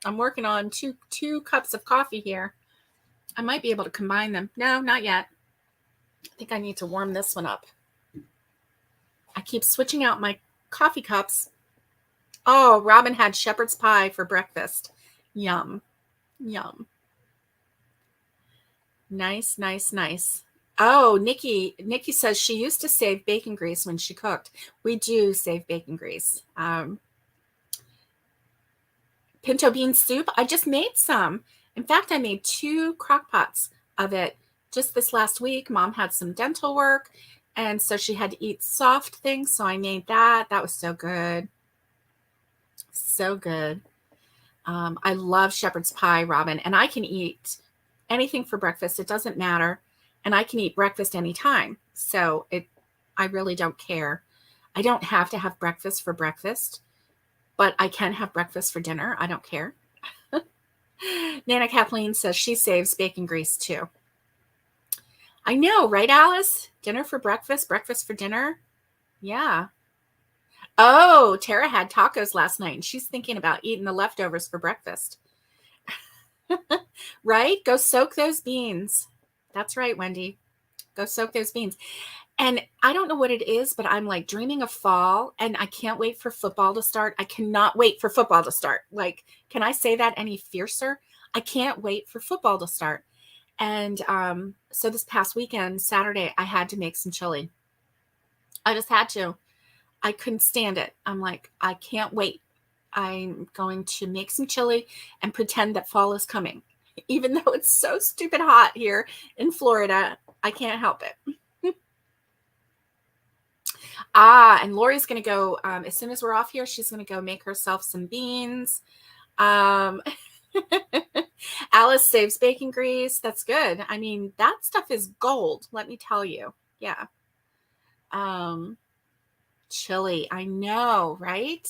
I'm working on two cups of coffee here. I might be able to combine them. No, not yet. I think I need to warm this one up. I keep switching out my coffee cups. Oh, Robin had shepherd's pie for breakfast. Yum. Yum. Nice, nice, nice. Oh, Nikki says she used to save bacon grease when she cooked. We do save bacon grease. Pinto bean soup. I just made some. In fact, I made 2 crock pots of it just this last week. Mom had some dental work, and so she had to eat soft things. So I made that. That was so good. So good. I love shepherd's pie, Robin, and I can eat anything for breakfast. It doesn't matter. And I can eat breakfast anytime. So I really don't care. I don't have to have breakfast for breakfast, but I can have breakfast for dinner. I don't care. Nana Kathleen says she saves bacon grease too. I know, right, Alice? Dinner for breakfast, breakfast for dinner. Yeah. Oh, Tara had tacos last night and she's thinking about eating the leftovers for breakfast. Right? Go soak those beans. That's right, Wendy. Go soak those beans. And I don't know what it is, but I'm like dreaming of fall and I can't wait for football to start. I cannot wait for football to start. Like, can I say that any fiercer? I can't wait for football to start. And so this past weekend, Saturday, I had to make some chili. I just had to. I couldn't stand it. I'm like, I can't wait. I'm going to make some chili and pretend that fall is coming. Even though it's so stupid hot here in Florida, I can't help it. And Lori's going to go, as soon as we're off here, she's going to go make herself some beans. Alice saves bacon grease. That's good. I mean, that stuff is gold, let me tell you. Yeah. Chili. I know, right?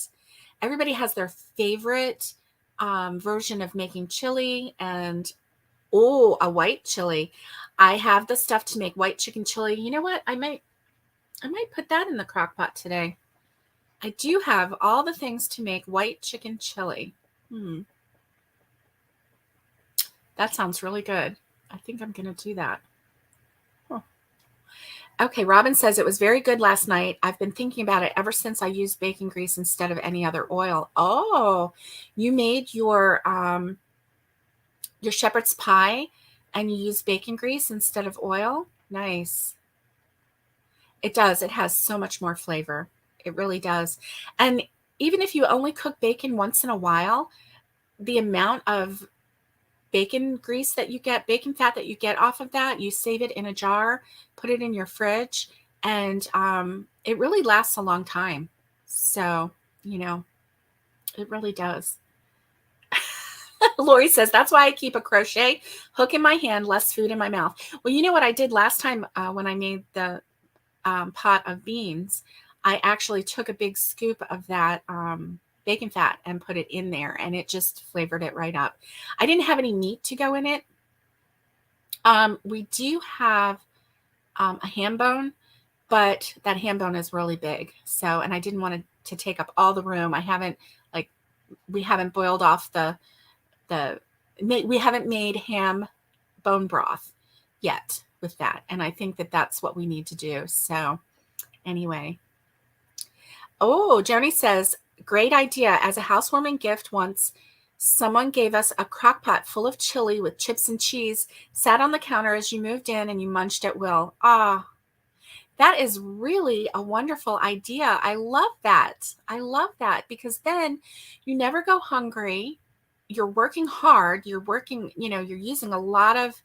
Everybody has their favorite version of making chili, and oh, a white chili. I have the stuff to make white chicken chili. You know what? I might put that in the crock pot today. I do have all the things to make white chicken chili. That sounds really good. I think I'm going to do that. Huh. Okay, Robin says it was very good last night. I've been thinking about it ever since I used bacon grease instead of any other oil. Oh, you made your shepherd's pie and you use bacon grease instead of oil? Nice. It does. It has so much more flavor. It really does. And even if you only cook bacon once in a while, the amount of bacon grease that you get, bacon fat that you get off of that, you save it in a jar, put it in your fridge, and it really lasts a long time. So, it really does. Lori says, that's why I keep a crochet hook in my hand, less food in my mouth. Well, you know what I did last time when I made the pot of beans? I actually took a big scoop of that bacon fat and put it in there, and it just flavored it right up. I didn't have any meat to go in it. We do have a ham bone, but that ham bone is really big. So, and I didn't want it to take up all the room. We haven't boiled off we haven't made ham bone broth yet with that. And I think that that's what we need to do. So anyway. Oh, Joni says, great idea. As a housewarming gift once, someone gave us a crock pot full of chili with chips and cheese, sat on the counter as you moved in, and you munched at will. Ah, that is really a wonderful idea. I love that. I love that because then you never go hungry. You're working hard. You're working, you're using a lot of,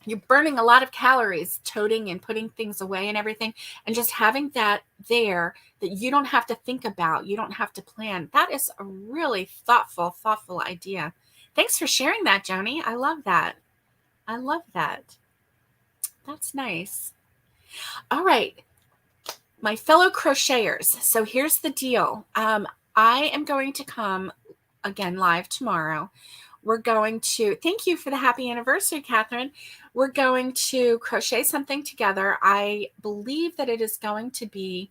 you're burning a lot of calories toting and putting things away and everything. And just having that there that you don't have to think about, you don't have to plan. That is a really thoughtful idea. Thanks for sharing that, Joni. I love that. I love that. That's nice. All right, my fellow crocheters. So here's the deal. I am going to come again live tomorrow. We're going to, thank you for the happy anniversary, Catherine. We're going to crochet something together. I believe that it is going to be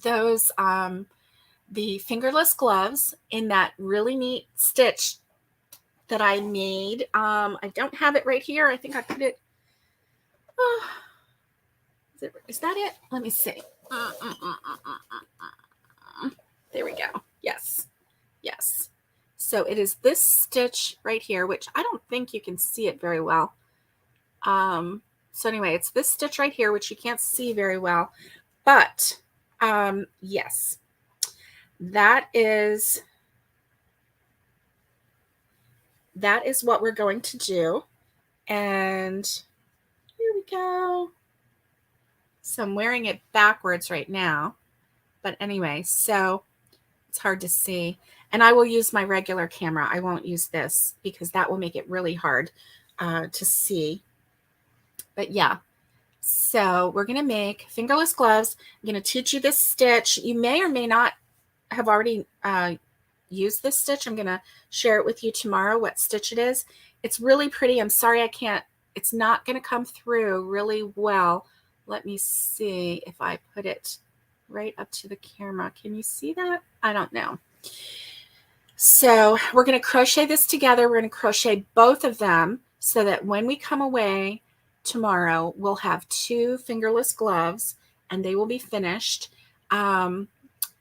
those, the fingerless gloves in that really neat stitch that I made. I don't have it right here. I think I put it, is that it? Let me see. There we go. Yes. So it is this stitch right here, which I don't think you can see it very well. So anyway, it's this stitch right here, which you can't see very well, but yes, that is what we're going to do. And here we go. So I'm wearing it backwards right now, but anyway, so it's hard to see. And I will use my regular camera. I won't use this because that will make it really hard to see. But yeah, so we're going to make fingerless gloves. I'm going to teach you this stitch. You may or may not have already used this stitch. I'm going to share it with you tomorrow, what stitch it is. It's really pretty. I'm sorry it's not going to come through really well. Let me see if I put it right up to the camera. Can you see that? I don't know. So we're going to crochet this together. We're going to crochet both of them so that when we come away tomorrow, we'll have 2 fingerless gloves and they will be finished. And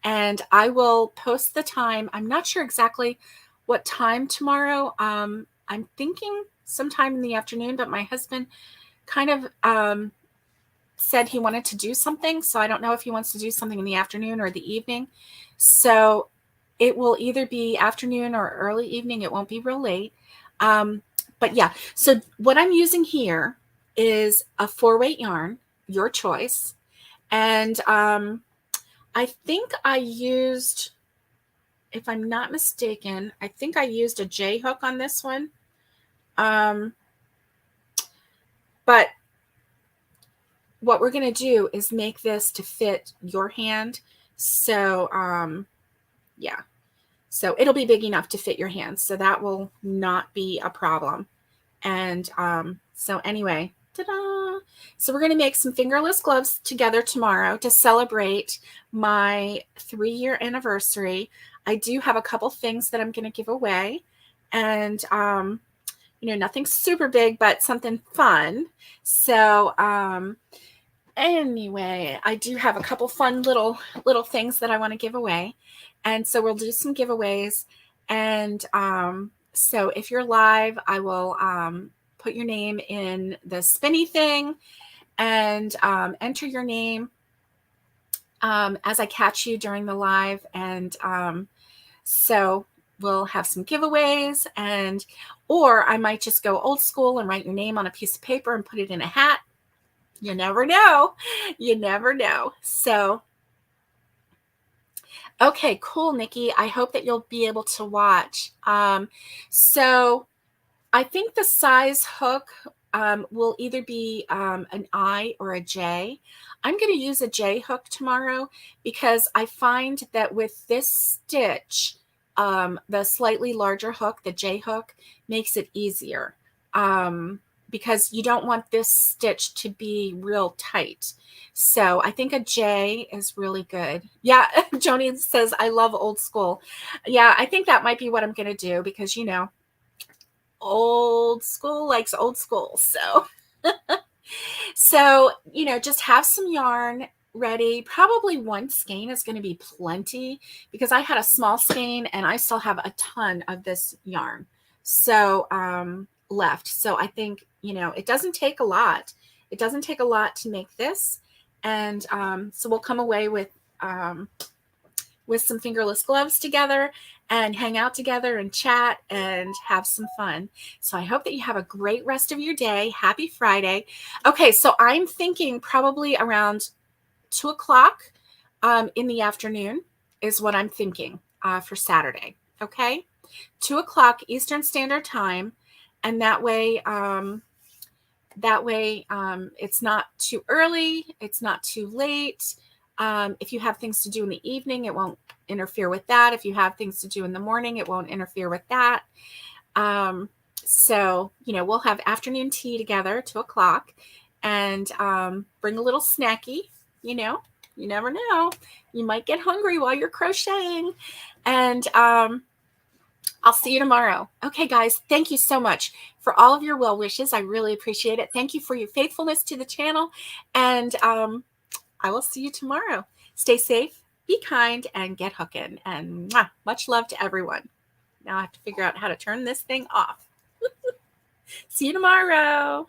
I will post the time. I'm not sure exactly what time tomorrow. I'm thinking sometime in the afternoon, but my husband kind of said he wanted to do something. So I don't know if he wants to do something in the afternoon or the evening. So it will either be afternoon or early evening. It won't be real late. But yeah, so what I'm using here is a 4-weight yarn, your choice. And I think I used, if I'm not mistaken, I think I used a J hook on this one. But what we're going to do is make this to fit your hand. So, yeah. So it'll be big enough to fit your hand. So that will not be a problem. And so anyway, ta-da! So we're going to make some fingerless gloves together tomorrow to celebrate my 3-year anniversary. I do have a couple things that I'm going to give away, and nothing super big, but something fun. So anyway, I do have a couple fun little things that I want to give away, and so we'll do some giveaways. And so if you're live, I will put your name in the spinny thing and enter your name as I catch you during the live. And so we'll have some giveaways, or I might just go old school and write your name on a piece of paper and put it in a hat. You never know. You never know. So, okay, cool, Nikki. I hope that you'll be able to watch. So I think the size hook will either be an I or a J. I'm going to use a J hook tomorrow because I find that with this stitch, the slightly larger hook, the J hook, makes it easier because you don't want this stitch to be real tight. So I think a J is really good. Yeah, Joni says, I love old school. Yeah, I think that might be what I'm going to do because, old school likes old school. So, just have some yarn ready. Probably one skein is going to be plenty because I had a small skein and I still have a ton of this yarn. So, left. So I think, it doesn't take a lot. It doesn't take a lot to make this. And so we'll come away with some fingerless gloves together and hang out together and chat and have some fun. So I hope that you have a great rest of your day. Happy Friday. Okay, so I'm thinking probably around 2 o'clock in the afternoon is what I'm thinking for Saturday. Okay, 2 o'clock Eastern Standard Time, and that way it's not too early, it's not too late. If you have things to do in the evening, it won't interfere with that. If you have things to do in the morning, it won't interfere with that. So, we'll have afternoon tea together, 2 o'clock, and bring a little snacky. You never know. You might get hungry while you're crocheting. And I'll see you tomorrow. Okay, guys, thank you so much for all of your well wishes. I really appreciate it. Thank you for your faithfulness to the channel. And I will see you tomorrow. Stay safe, be kind, and get hooking. And much love to everyone. Now I have to figure out how to turn this thing off. See you tomorrow.